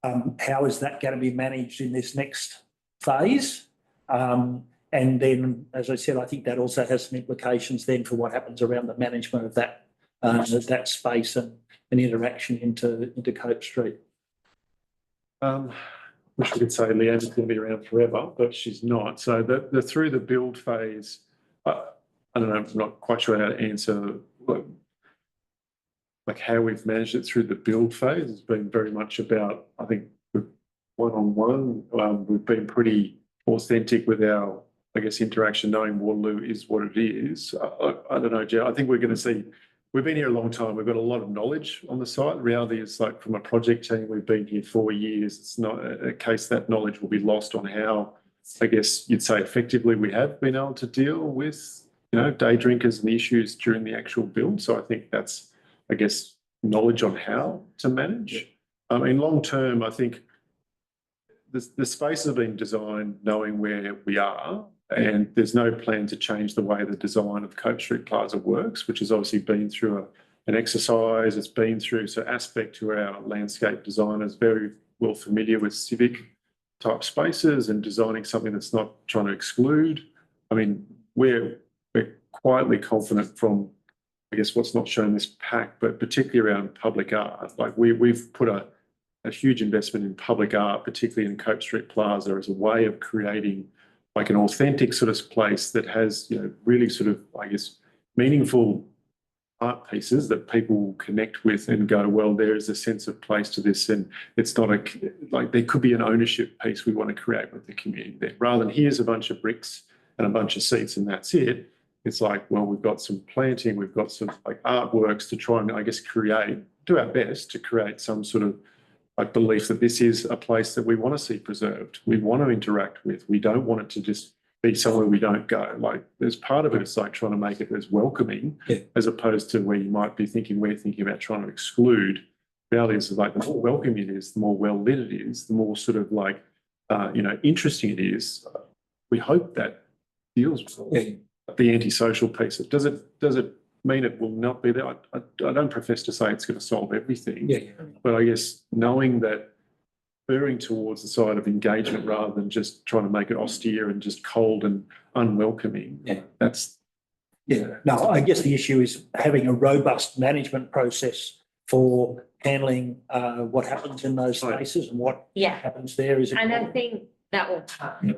how is that going to be managed in this next phase? And then, as I said, I think that also has some implications then for what happens around the management of that space and interaction into Cope Street. Wish we could say Leanne's going to be around forever, but she's not. So the through the build phase, I don't know, I'm not quite sure how to answer like how we've managed it through the build phase. Has been very much about, I think, one-on-one. We've been pretty authentic with our, I guess, interaction, knowing Waterloo is what it is. I don't know, Joe. I think we're going to see. We've been here a long time. We've got a lot of knowledge on the site. The reality is, like, from a project team, we've been here 4 years. It's not a case that knowledge will be lost on how, I guess you'd say, effectively we have been able to deal with, day drinkers and the issues during the actual build. So I think that's, I guess, knowledge on how to manage. In long term, I think the spaces have been designed knowing where we are, and there's no plan to change the way the design of Cope Street Plaza works, which has obviously been through an exercise. It's been through aspect to our landscape designers very well familiar with civic type spaces and designing something that's not trying to exclude. I mean, we're quietly confident from, I guess, what's not shown in this pack, but particularly around public art. Like we've put a huge investment in public art, particularly in Cope Street Plaza, as a way of creating like an authentic sort of place that has, really sort of, I guess, meaningful art pieces that people connect with and go, well, there is a sense of place to this, and it's not like there could be an ownership piece we want to create with the community there, rather than here's a bunch of bricks and a bunch of seats and that's it. It's like, well, we've got some planting, we've got some like artworks to try and, I guess, do our best to create some sort of like belief that this is a place that we want to see preserved, we want to interact with, we don't want it to just be somewhere we don't go. Like there's part of it, it's like trying to make it as welcoming as opposed to where you might be thinking we're thinking about trying to exclude. The reality is like the more welcoming it is, the more well lit it is, the more sort of like interesting it is. We hope that deals with the antisocial piece. Does it mean it will not be there? I don't profess to say it's going to solve everything, but I guess knowing that, erring towards the side of engagement rather than just trying to make it austere and just cold and unwelcoming. No, I guess the issue is having a robust management process for handling what happens in those spaces and what happens there is important. And I think that will come.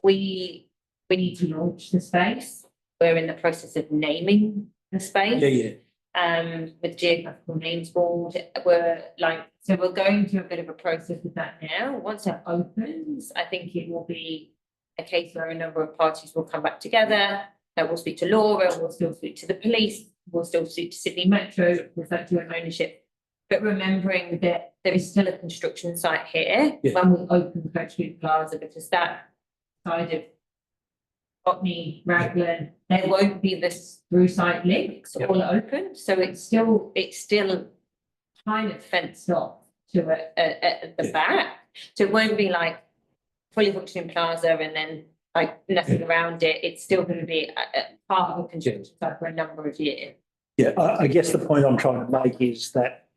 We need to launch the space. We're in the process of naming the space. With geographical names board, we're going through a bit of a process with that now. Once it opens, I think it will be a case where a number of parties will come back together. We'll speak to Laura, we'll still speak to the police, we'll still speak to Sydney Metro, refer to an ownership. But remembering that there is still a construction site here when we open Cope Street Plaza, because that side Botany, Raglan, there won't be this through site links Yep. all open, so it's still kind of fenced off to at the Yeah. back. So it won't be like fully functioning plaza and then like nothing around it. It's still going to be a part of a construction site for a number of years. Yeah, I guess the point I'm trying to make is that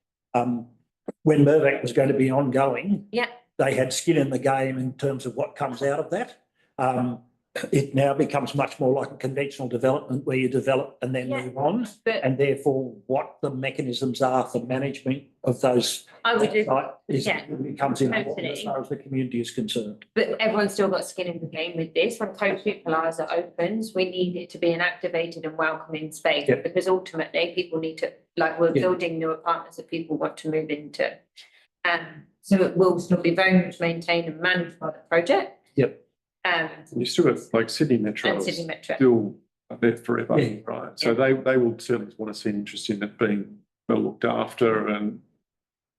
when Mirvac was going to be ongoing, Yeah. they had skin in the game in terms of what comes out of that. It now becomes much more like a conventional development where you develop and then Yeah. move on, But and therefore what the mechanisms are for management of those I would just, is becomes important as Totally. far as the community is concerned. but everyone's still got skin in the game with this. When Coach Street Plaza opens, we need it to be an activated and welcoming space Yeah. because ultimately people need to, like, we're Yeah. building new apartments that people want to move into. So it will still be very much maintained and managed by the project. Yep. You still got like Sydney Metro And is City Metro. still there forever, Yeah. right? So they will certainly want to see an interest in it being well looked after, and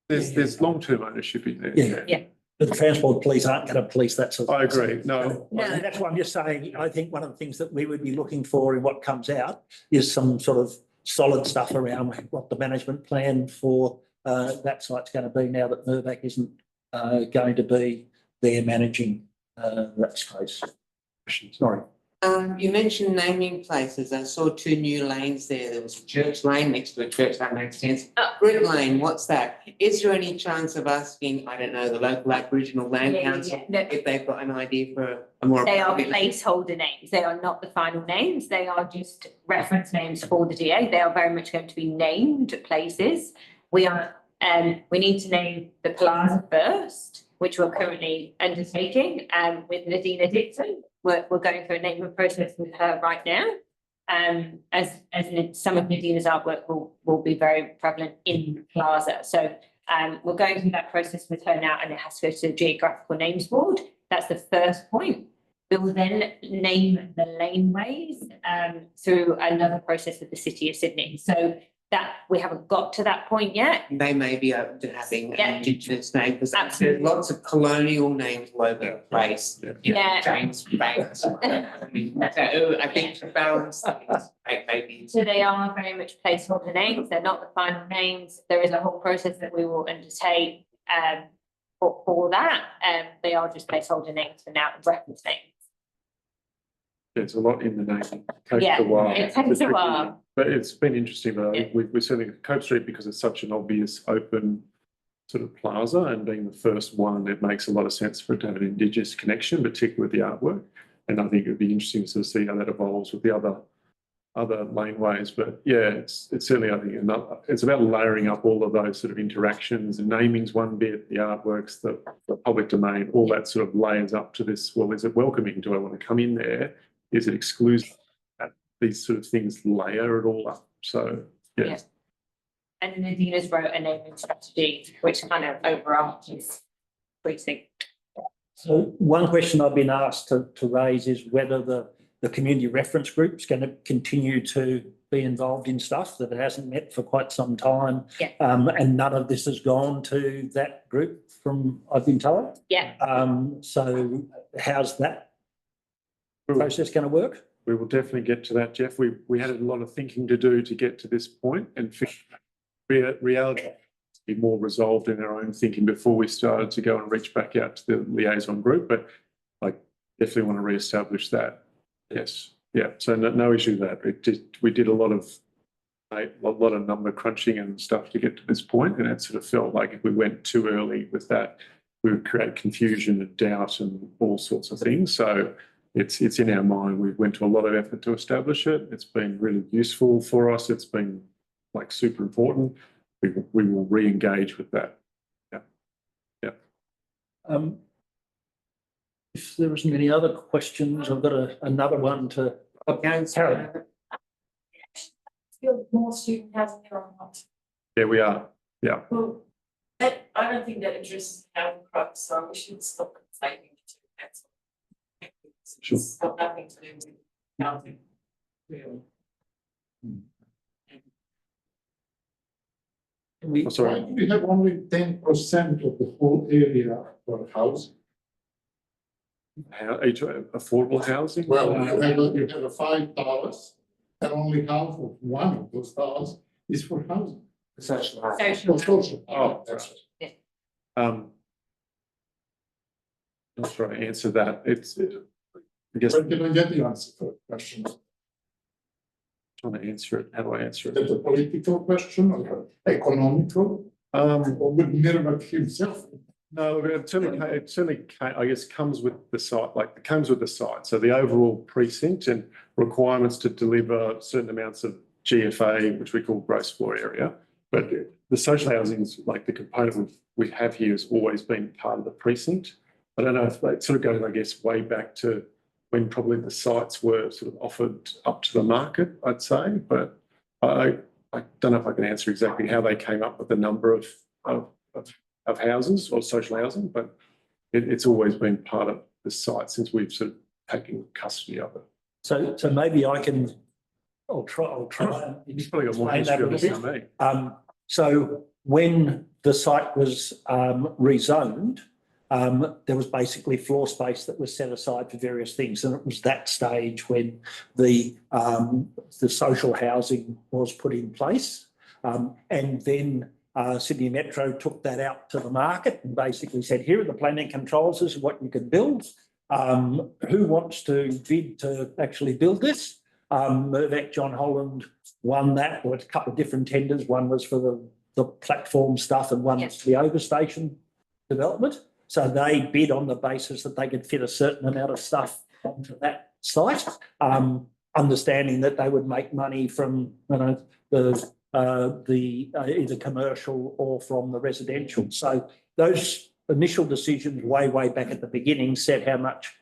there's long-term ownership in there. Yeah. Yeah. But the transport police aren't going to police that sort of. I agree. No. No. And that's why I'm just saying, I think one of the things that we would be looking for in what comes out is some sort of solid stuff around what the management plan for that site's going to be now that Mirvac isn't going to be there managing that space. Sorry. You mentioned naming places. I saw two new lanes there. There was Church Lane next to a church. That makes sense. Brick Lane, what's that? Is there any chance of asking, I don't know, the local Aboriginal Land Council No, if they've got an idea for a more? they are appropriate- placeholder names. They are not the final names. They are just reference names for the DA. They are very much going to be named places. We need to name the plaza first, which we're currently undertaking, with Nadina Dixon. We're going through a naming process with her right now. As some of Nadina's artwork will be very prevalent in the plaza. So we're going through that process with her now, and it has to go to the geographical names board. That's the first point. We will then name the laneways through another process with the City of Sydney. So that we haven't got to that point yet. They may be open to having Yeah. an Indigenous name, because Absolutely. there's lots of colonial names all over the place. Yeah. You know, Yeah. James Banks. I mean, so I think to balance things, maybe. So they are very much placeholder names. They're not the final names. There is a whole process that we will undertake for that. They are just placeholder names for now, reference names. There's a lot in the name. It takes Yeah, a while. it takes a while. But it's been interesting, though. Yeah. We certainly, Cope Street, because it's such an obvious open sort of plaza, and being the first one, it makes a lot of sense for it to have an Indigenous connection, particularly with the artwork. And I think it would be interesting to sort of see how that evolves with the other laneways. But yeah, it's certainly, I think, it's about layering up all of those sort of interactions, and naming's one bit, the artworks, the public domain, all that sort of layers up to this. Well, is it welcoming? Do I want to come in there? Is it exclusive? These sort of things layer it all up. So, yeah. Yeah. And Nadina's wrote a naming strategy, which kind of overarches precinct. So one question I've been asked to raise is whether the community reference group's going to continue to be involved in stuff that it hasn't met for quite some time. Yeah. And none of this has gone to that group from, I've been told. Yeah. So how's that process going to work? We will definitely get to that, Jeff. We had a lot of thinking to do to get to this point, and reality be more resolved in our own thinking before we started to go and reach back out to the liaison group. But I definitely want to reestablish that. Yes, yeah. So no issue with that. We did a lot of number crunching and stuff to get to this point, and it sort of felt like if we went too early with that, we would create confusion and doubt and all sorts of things. So it's in our mind. We went to a lot of effort to establish it. It's been really useful for us. It's been like super important. We will re-engage with that. Yeah. If there isn't any other questions, I've got another one to. Karen. Still more student housing there or not? Yeah, we are. Yeah. Well, I don't think that addresses housing crisis, so we should stop complaining to council. Sure. It's got nothing to do with housing, really. Oh, sorry. We have only 10% of the whole area for housing. each affordable housing. Well, you have a 5 towers, and only half of one of those towers is for housing. Social housing. Social. Social. Oh, That's right. Not sure I answered that. It's, I guess When can I get the answer for the question? trying to answer it. How do I answer Is it it? a political question or economical? Or would Mirvac himself? No, it certainly, I guess, comes with the site, like it comes with the site. So the overall precinct and requirements to deliver certain amounts of GFA, which we call gross floor area. But the social housing is like the component we have here has always been part of the precinct. I don't know if it sort of goes, I guess, way back to when probably the sites were sort of offered up to the market, I'd say. But I don't know if I can answer exactly how they came up with the number of houses or social housing, but it's always been part of the site since we've sort of taken custody of it. So maybe I'll try. He's probably got more explain that history a of little this than me. So when the site was rezoned, there was basically floor space that was set aside for various things, and it was that stage when the social housing was put in place, and then Sydney Metro took that out to the market and basically said, here are the planning controls, this is what you can build. Who wants to bid to actually build this? Mirvac John Holland won that with a couple of different tenders. One was for the platform stuff and one was for the overstation development. So they bid on the basis that they could fit a certain amount of stuff onto that site, understanding that they would make money from the either commercial or from the residential. So those initial decisions way back at the beginning said how much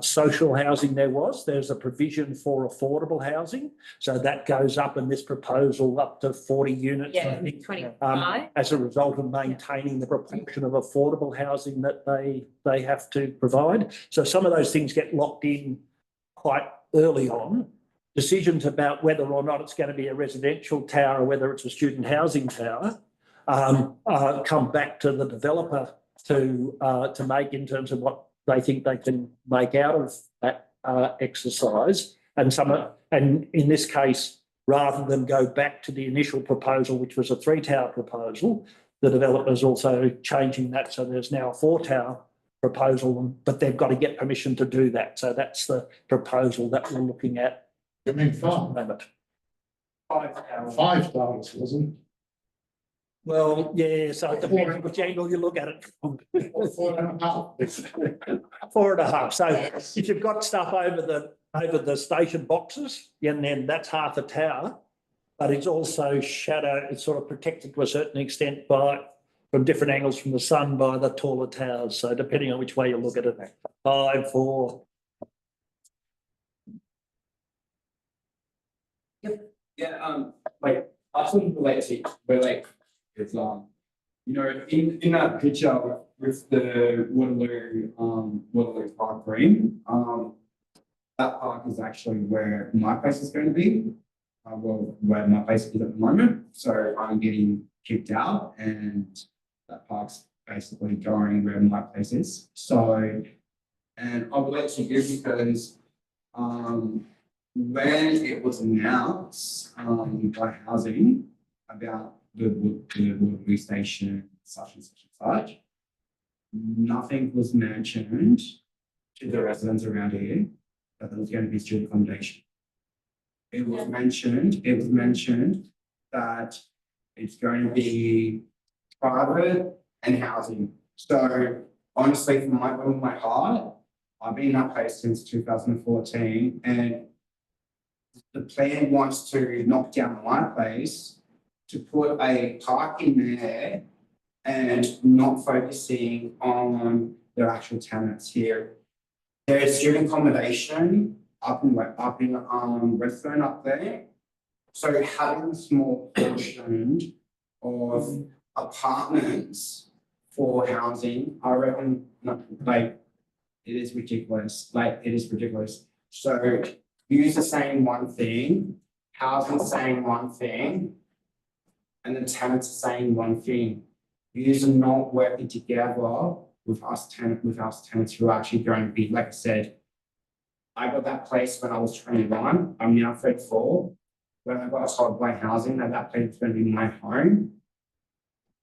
social housing there was. There's a provision for affordable housing. So that goes up in this proposal up to 40 units. I think, 25. as a result of maintaining the proportion of affordable housing that they have to provide. So some of those things get locked in quite early on. Decisions about whether or not it's going to be a residential tower or whether it's a student housing tower come back to the developer to make in terms of what they think they can make out of that exercise. And in this case, rather than go back to the initial proposal, which was a 3-tower proposal, the developer's also changing that. So there's now a 4-tower proposal, but they've got to get permission to do that. So that's the proposal that we're looking at. You mean 5? 5 towers, wasn't Well, yeah, so it depends on which angle you look at it from. it? Or 4.5? 4.5. So if you've got stuff over the station boxes, then that's half a tower, but it's also shadow. It's sort of protected to a certain extent from different angles from the sun by the taller towers. So depending on which way you look at it, 5, 4. Yeah, like I think related where like it's you know, in that picture with the Waterloo Park Green, that park is actually where my place is going to be. Well, where my place is at the moment. So I'm getting kicked out and that park's basically going where my place is. So, and I will let you because when it was announced by housing about the Waterloo station, such and such and such, nothing was mentioned to the residents around here that there was going to be student accommodation. It was mentioned that it's going to be private and housing. So honestly, from my bottom of my heart, I've been in that place since 2014, and the plan wants to knock down my place to put a park in there and not focusing on their actual tenants here. There's student accommodation up in Redfern up there. So having a small portion of apartments for housing, I reckon, like, it is ridiculous. Like, it is ridiculous. So use the same one thing, housing saying one thing, and the tenants are saying one thing. These are not working together with us tenants who are actually going to be, like I said, I got that place when I was 21, I'm now 34. When I got told by housing that place was going to be my home,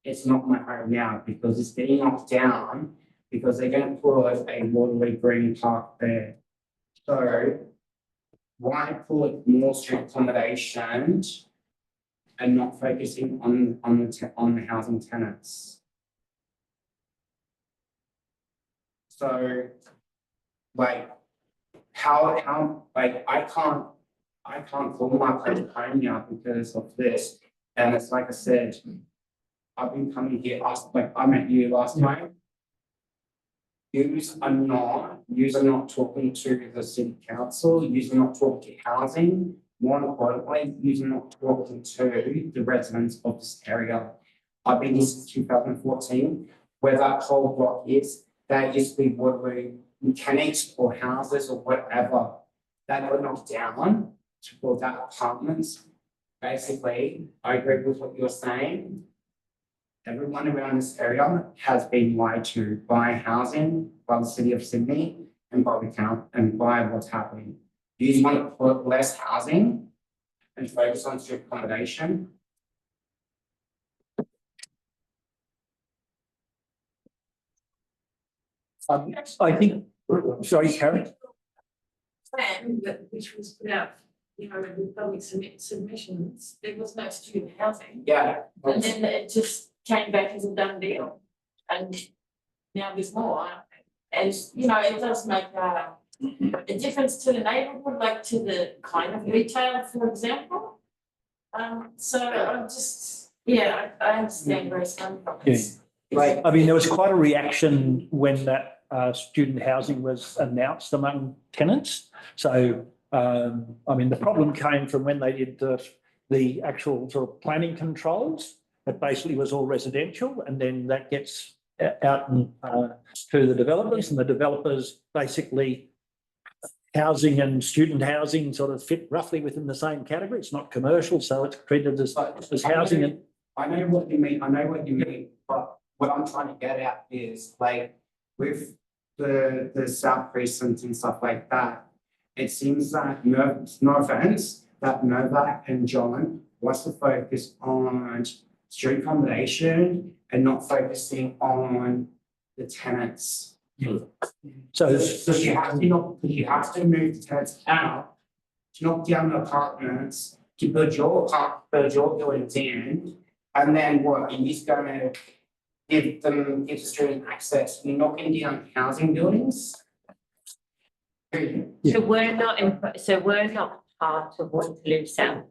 it's not my home now because it's getting knocked down because they're going to put a Waterloo Green Park there. So why put more student accommodation and not focusing on the housing tenants? So, like, how like I can't call my place home now because of this. And it's like I said, I've been coming here, like I met you last time. Yous are not talking to the city council, yous are not talking to housing. More importantly, yous are not talking to the residents of this area. I've been here since 2014, where that whole block is, that used to be Waterloo mechanics or houses or whatever. That got knocked down to build out apartments. Basically, I agree with what you're saying. Everyone around this area has been lied to by housing, by the city of Sydney, and by the town, and by what's happening. Do you want to put less housing and focus on student accommodation? I think, sorry, Karen. Plan that which was put out, you know, with public submissions, there was no student housing. Yeah. And then it just came back as a done deal. And now there's more. And, you know, it does make a difference to the neighbourhood, like to the kind of retail, for example. So I'm just, yeah, I understand where it's coming from. Yeah. I mean, there was quite a reaction when that student housing was announced among tenants. So, I mean, the problem came from when they did the actual sort of planning controls. It basically was all residential, and then that gets out and to the developers, and the developers basically housing and student housing sort of fit roughly within the same category. It's not commercial, so it's treated as housing. And I know what you mean. But what I'm trying to get at is like with the South Precinct and stuff like that, it seems that no offense, that Mirvac and John wants to focus on student accommodation and not focusing on the tenants. So you have to move the tenants out, to knock down the apartments, to build your buildings in, and then what, are you just gonna give student access, you're knocking down housing buildings? So we're not part of Waterloo South.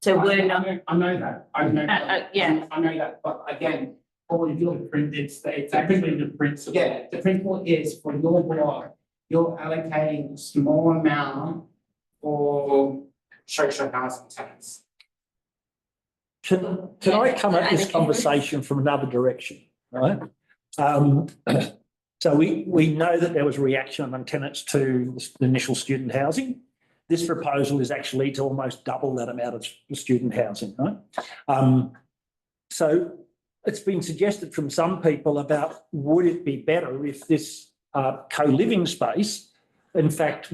So we're not. I know that, Yeah. I know that, but again, all of your Printed states, actually the principle. yeah, the principle is for your block, you're allocating a small amount for social housing tenants. Can I come at this conversation from another direction, right? So we know that there was a reaction among tenants to the initial student housing. This proposal is actually to almost double that amount of student housing, right? So it's been suggested from some people about would it be better if this co-living space, in fact,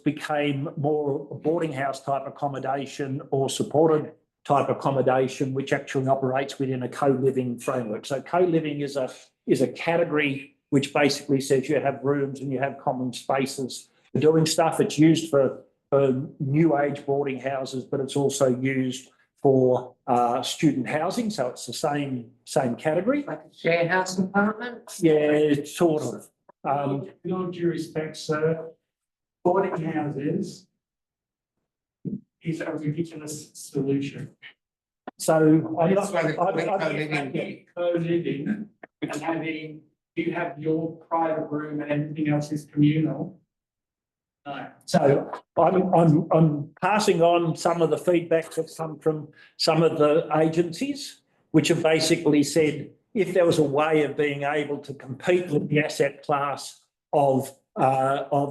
became more a boarding house type accommodation or supported type accommodation, which actually operates within a co-living framework. So co-living is a category which basically says you have rooms and you have common spaces for doing stuff. It's used for new age boarding houses, but it's also used for student housing. So it's the same category. Like a share house apartment? Yeah, sort of. With all due respect, sir, boarding houses is a ridiculous solution. So I'm That's why they call it not, co-living. Co-living and having, you have your private room and everything else is communal. No. so I'm passing on some of the feedback that's come from some of the agencies, which have basically said if there was a way of being able to compete with the asset class of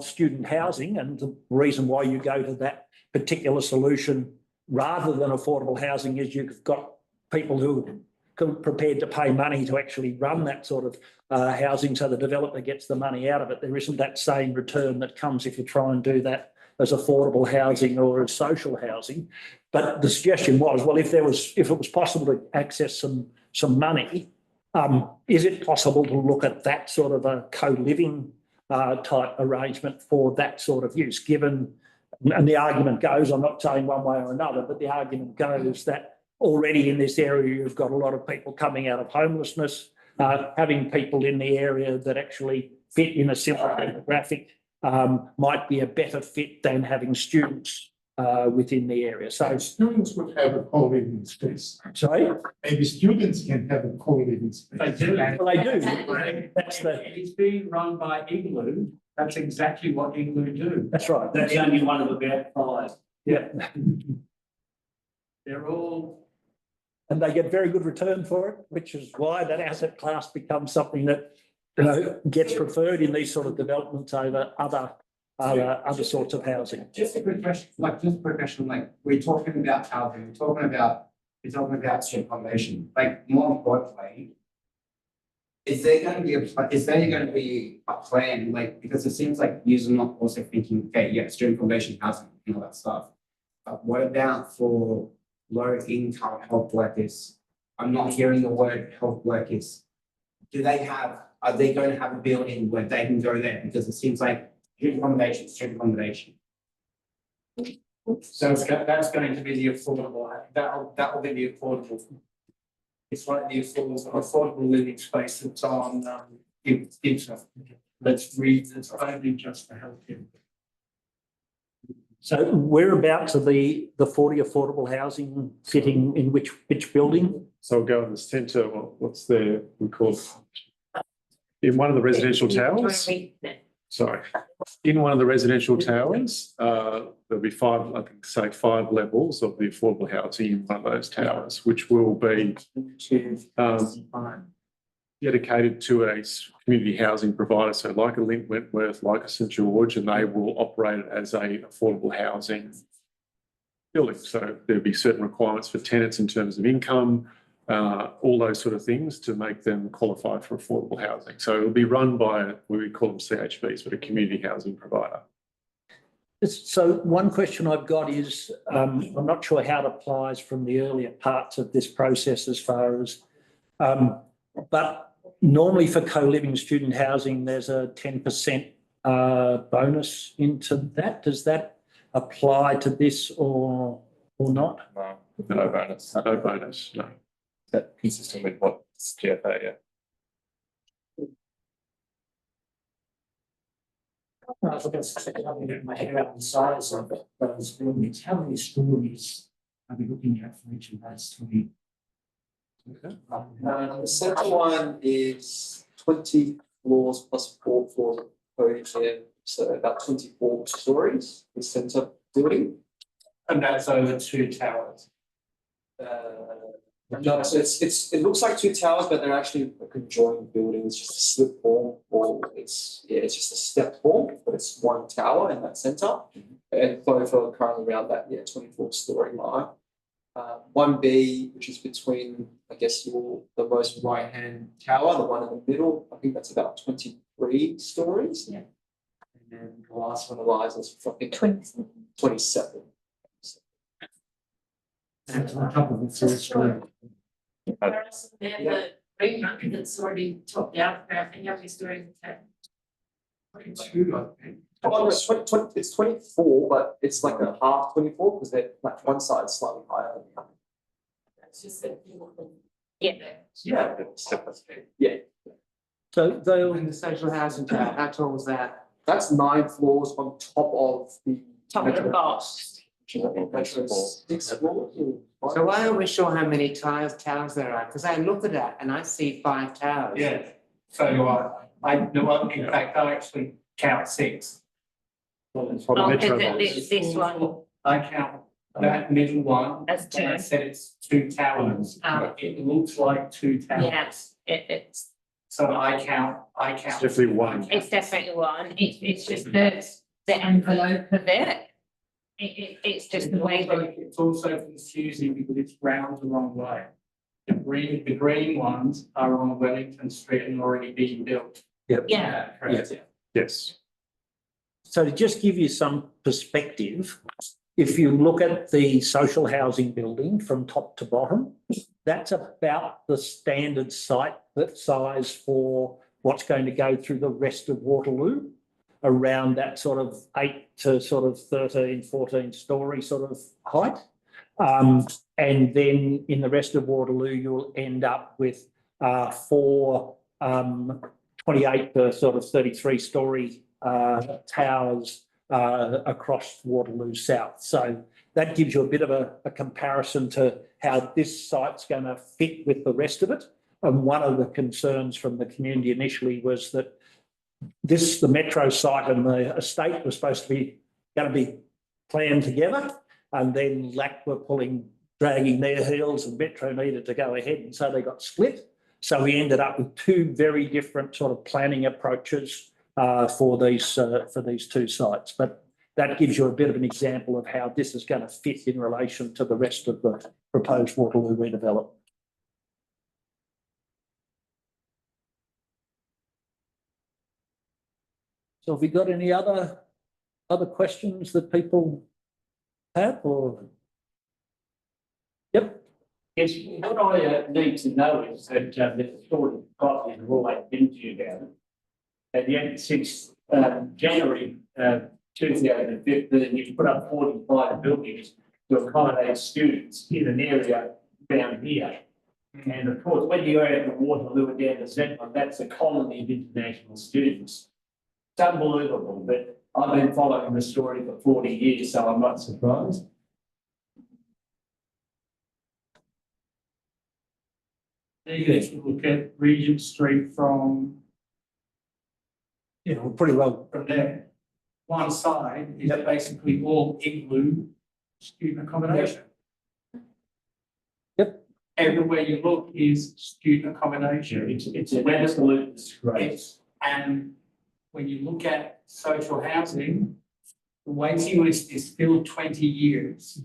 student housing, and the reason why you go to that particular solution rather than affordable housing is you've got people who prepared to pay money to actually run that sort of housing, so the developer gets the money out of it. There isn't that same return that comes if you try and do that as affordable housing or as social housing. But the suggestion was, well, if it was possible to access some money, is it possible to look at that sort of a co-living type arrangement for that sort of use, given, and the argument goes, I'm not saying one way or another, but the argument goes that already in this area, you've got a lot of people coming out of homelessness, having people in the area that actually fit in a similar demographic might be a better fit than having students within the area. So students would have a co-living space. Sorry? Maybe students can have a co-living space. They do. Well, they do. That's It's being run by Igloo. That's exactly what Igloo do. That's right. That's only one of about 5. Yeah. They're all. And they get very good return for it, which is why that asset class becomes something that gets preferred in these sort of developments over other sorts of housing. Just a quick question, we're talking about housing, we're talking about student accommodation, like more importantly, is there going to be a plan, like, because it seems like you're not also thinking, okay, yeah, student accommodation, housing, and all that stuff. But what about for low income health workers? I'm not hearing the word health workers. Are they going to have a building where they can go there? Because it seems like student accommodation. So that's going to be the affordable. That'll be the affordable. It's like the affordable living space that's on let's read. It's only just for healthcare. So whereabouts are the 40 affordable housing sitting in which building? So I'll go in the centre. What's there? We call in one of the residential towers. Sorry, in one of the residential towers, there'll be 5 levels of the affordable housing in one of those towers, which will be dedicated to a community housing provider. So like a Link Wentworth, like a St George, and they will operate it as a affordable housing building. So there'll be certain requirements for tenants in terms of income, all those sort of things to make them qualify for affordable housing. So it'll be run by what we call them CHVs, but a community housing provider. So one question I've got is, I'm not sure how it applies from the earlier parts of this process as far as, but normally for co-living student housing, there's a 10% bonus into that. Does that apply to this or not? No bonus. No bonus, no. Is that consistent with what's GFA, yeah? I forgot to get my head around the size of those buildings. How many stories are we looking at for each of those 20? The centre one is 20 floors plus 4 floors of podium, so about 24 stories, the centre building. And that's over 2 towers. No, so it looks like 2 towers, but they're actually a conjoined building. It's just a slip form, or it's just a step form, but it's 1 tower in that centre. And both are currently around that 24-story mark. 1B, which is between, I guess, the most right-hand tower, the one in the middle, I think that's about 23 stories. Yeah. And then the last one, Eliza's, I think 27. That's on top of the first story. The 300 that's already topped out, apparently, how many stories is that? 22, I think. Oh, no, it's 24, but it's like a half 24 because they're like one side is slightly higher than the other. That's just that people can. Yeah. Yeah. So they'll. And the social housing tower, how tall was that? That's 9 floors on top of the. Top of the box. 6 floors. So why aren't we sure how many towers there are? Because I look at that and I see 5 towers. Yeah, so do I. In fact, I actually count 6. From Metro Lines. This one, I count that middle one. That's 2. And I said it's 2 towers. It looks like 2 towers. Yes, it's So I count. It's definitely 1. it's definitely 1. It's just the envelope of it. It's just the way that. It's also confusing because it's round the wrong way. The green ones are on Wellington Street and already being built. Yeah. Correct. Yes. So to just give you some perspective, if you look at the social housing building from top to bottom, that's about the standard site that size for what's going to go through the rest of Waterloo, around that sort of 8 to sort of 13, 14 story sort of height. And then in the rest of Waterloo, you'll end up with 4 28 to sort of 33 story towers across Waterloo South. So that gives you a bit of a comparison to how this site's going to fit with the rest of it. And one of the concerns from the community initially was that the metro site and the estate were supposed to be going to be planned together, and then LAC were dragging their heels, and metro needed to go ahead, and so they got split. So we ended up with 2 very different sort of planning approaches for these 2 sites. But that gives you a bit of an example of how this is going to fit in relation to the rest of the proposed Waterloo redevelopment. So have we got any other questions that people have, or? Yep. Yes, what I need to know is that there's a story of copy and all I've been to you about it. And yet since January 2015, you've put up 45 buildings to accommodate students in an area down here. And of course, when you go out to Waterloo and down to Zetland, that's a colony of international students. It's unbelievable, but I've been following the story for 40 years, so I'm not surprised. If you look at Regent Street from, Pretty well. from there, one side is basically all igloo student accommodation. Yep. Everywhere you look is student accommodation. It's an absolute disgrace. And when you look at social housing, the waiting list is still 20 years.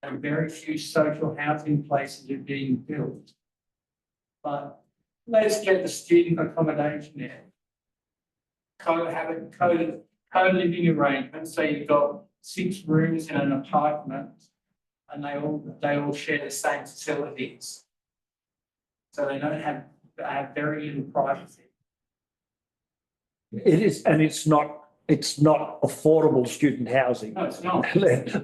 And very few social housing places are being built. But let's get the student accommodation in. Co-living arrangements, so you've got 6 rooms in an apartment and they all share the same facilities. So they don't have very little privacy. It is, and it's not affordable student housing. No, it's not.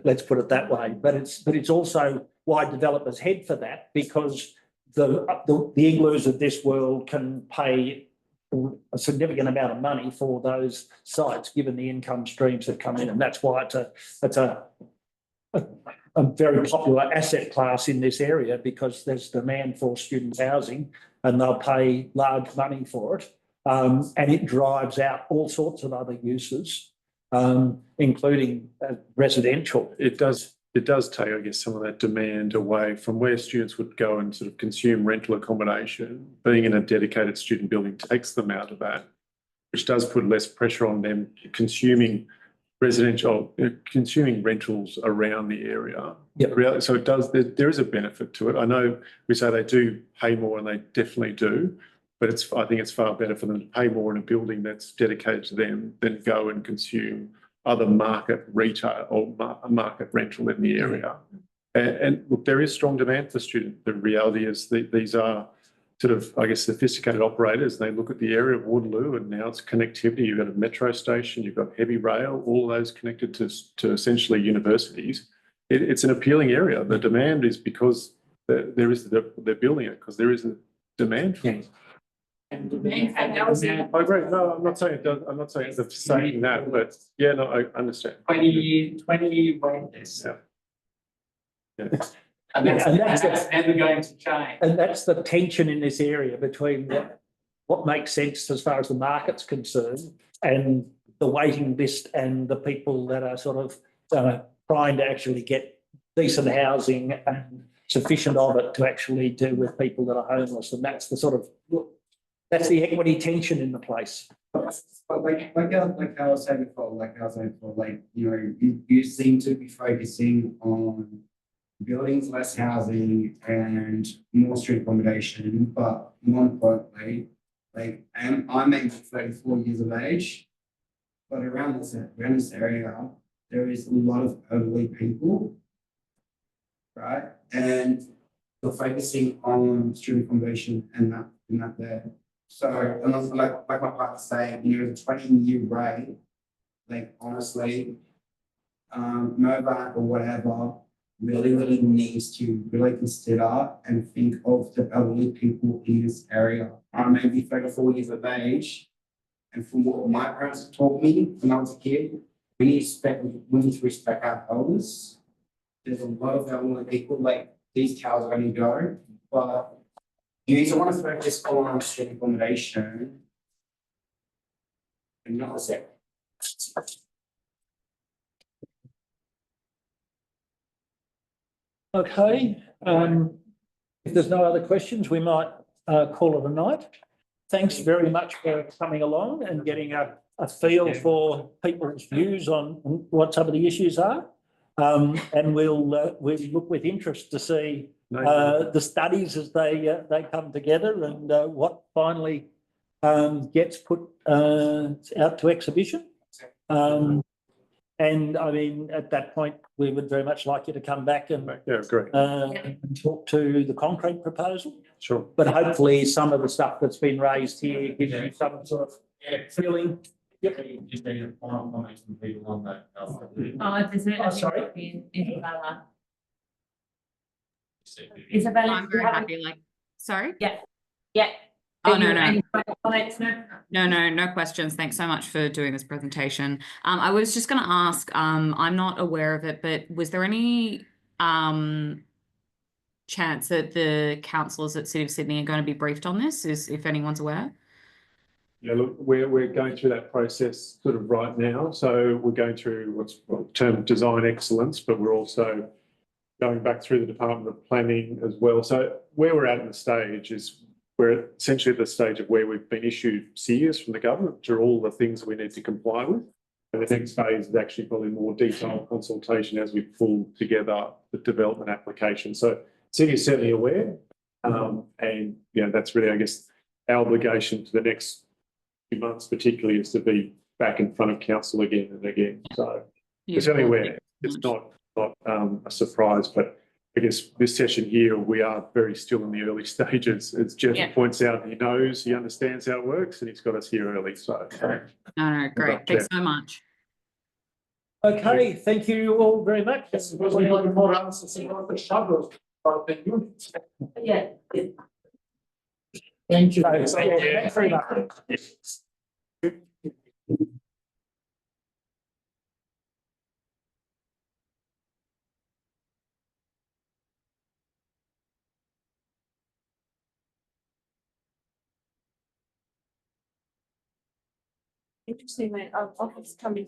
Let's put it that way. But it's also why developers head for that, because the igloos of this world can pay a significant amount of money for those sites, given the income streams that come in, and that's why it's a very popular asset class in this area, because there's demand for student housing, and they'll pay large money for it, and it drives out all sorts of other uses, including residential. It does take, I guess, some of that demand away from where students would go and sort of consume rental accommodation. Being in a dedicated student building takes them out of that, which does put less pressure on them consuming rentals around the area. Yep. So it does, there is a benefit to it. I know we say they do pay more, and they definitely do, but I think it's far better for them to pay more in a building that's dedicated to them than go and consume other market retail or market rental in the area. And look, there is strong demand for students. The reality is that these are sort of, I guess, sophisticated operators. They look at the area of Waterloo, and now it's connectivity. You've got a metro station, you've got heavy rail, all those connected to essentially universities. It's an appealing area. The demand is because they're building it because there is a demand for it. And demand for housing. I agree. No, I'm not saying it does. I'm not saying it's saying that, but yeah, no, I understand. 20 year wait list. Yeah. And that's never going to change. And that's the tension in this area between what makes sense as far as the market's concerned, and the waiting list, and the people that are sort of trying to actually get decent housing and sufficient of it to actually deal with people that are homeless. And that's that's the equity tension in the place. But like I was saying before, you seem to be focusing on buildings, less housing and more street accommodation, but more importantly, like, I may be 34 years of age, but around this area, there is a lot of elderly people, right? And we're focusing on street accommodation and that there. So, and also like my partner saying, you know, the 20-year rate, like honestly, Mirvac or whatever really needs to really consider and think of the elderly people in this area. I may be 34 years of age, and from what my parents taught me when I was a kid, we need to respect our elders. There's a lot of elderly people, like these cows are going to go, but you need to want to focus on street accommodation and not the sector. Okay, if there's no other questions, we might call it a night. Thanks very much for coming along and getting a feel for people's views on what some of the issues are. And we'll look with interest to see the studies as they come together and what finally gets put out to exhibition. And I mean, at that point, we would very much like you to come back and and talk to the concrete proposal. Sure. But hopefully some of the stuff that's been raised here gives you some sort of feeling. Yep. Just need a final comment from people on that. Does it? Oh, sorry. Isabella. Isabella, I'm very happy, like, sorry? Yeah. Yeah. Oh, no. Any comments? No questions. Thanks so much for doing this presentation. I was just going to ask, I'm not aware of it, but was there any chance that the councillors at City of Sydney are going to be briefed on this, if anyone's aware? Yeah, look, we're going through that process sort of right now. So we're going through what's termed design excellence, but we're also going back through the Department of Planning as well. So where we're at in the stage is we're essentially at the stage of where we've been issued SEERs from the government, which are all the things that we need to comply with. And the next phase is actually probably more detailed consultation as we pull together the development application. So City is certainly aware, and you know, that's really, I guess, our obligation to the next few months, particularly, is to be back in front of council again and again. So we're certainly aware. It's not a surprise, but I guess this session here, we are very still in the early stages. As Jeff points out, he knows, he understands how it works, and he's got us here early. So no, great. Thanks so much. Okay, thank you all very much. We have more answers about the shadows about the units. Yeah. Thank you. Thanks very much. Interesting, my office coming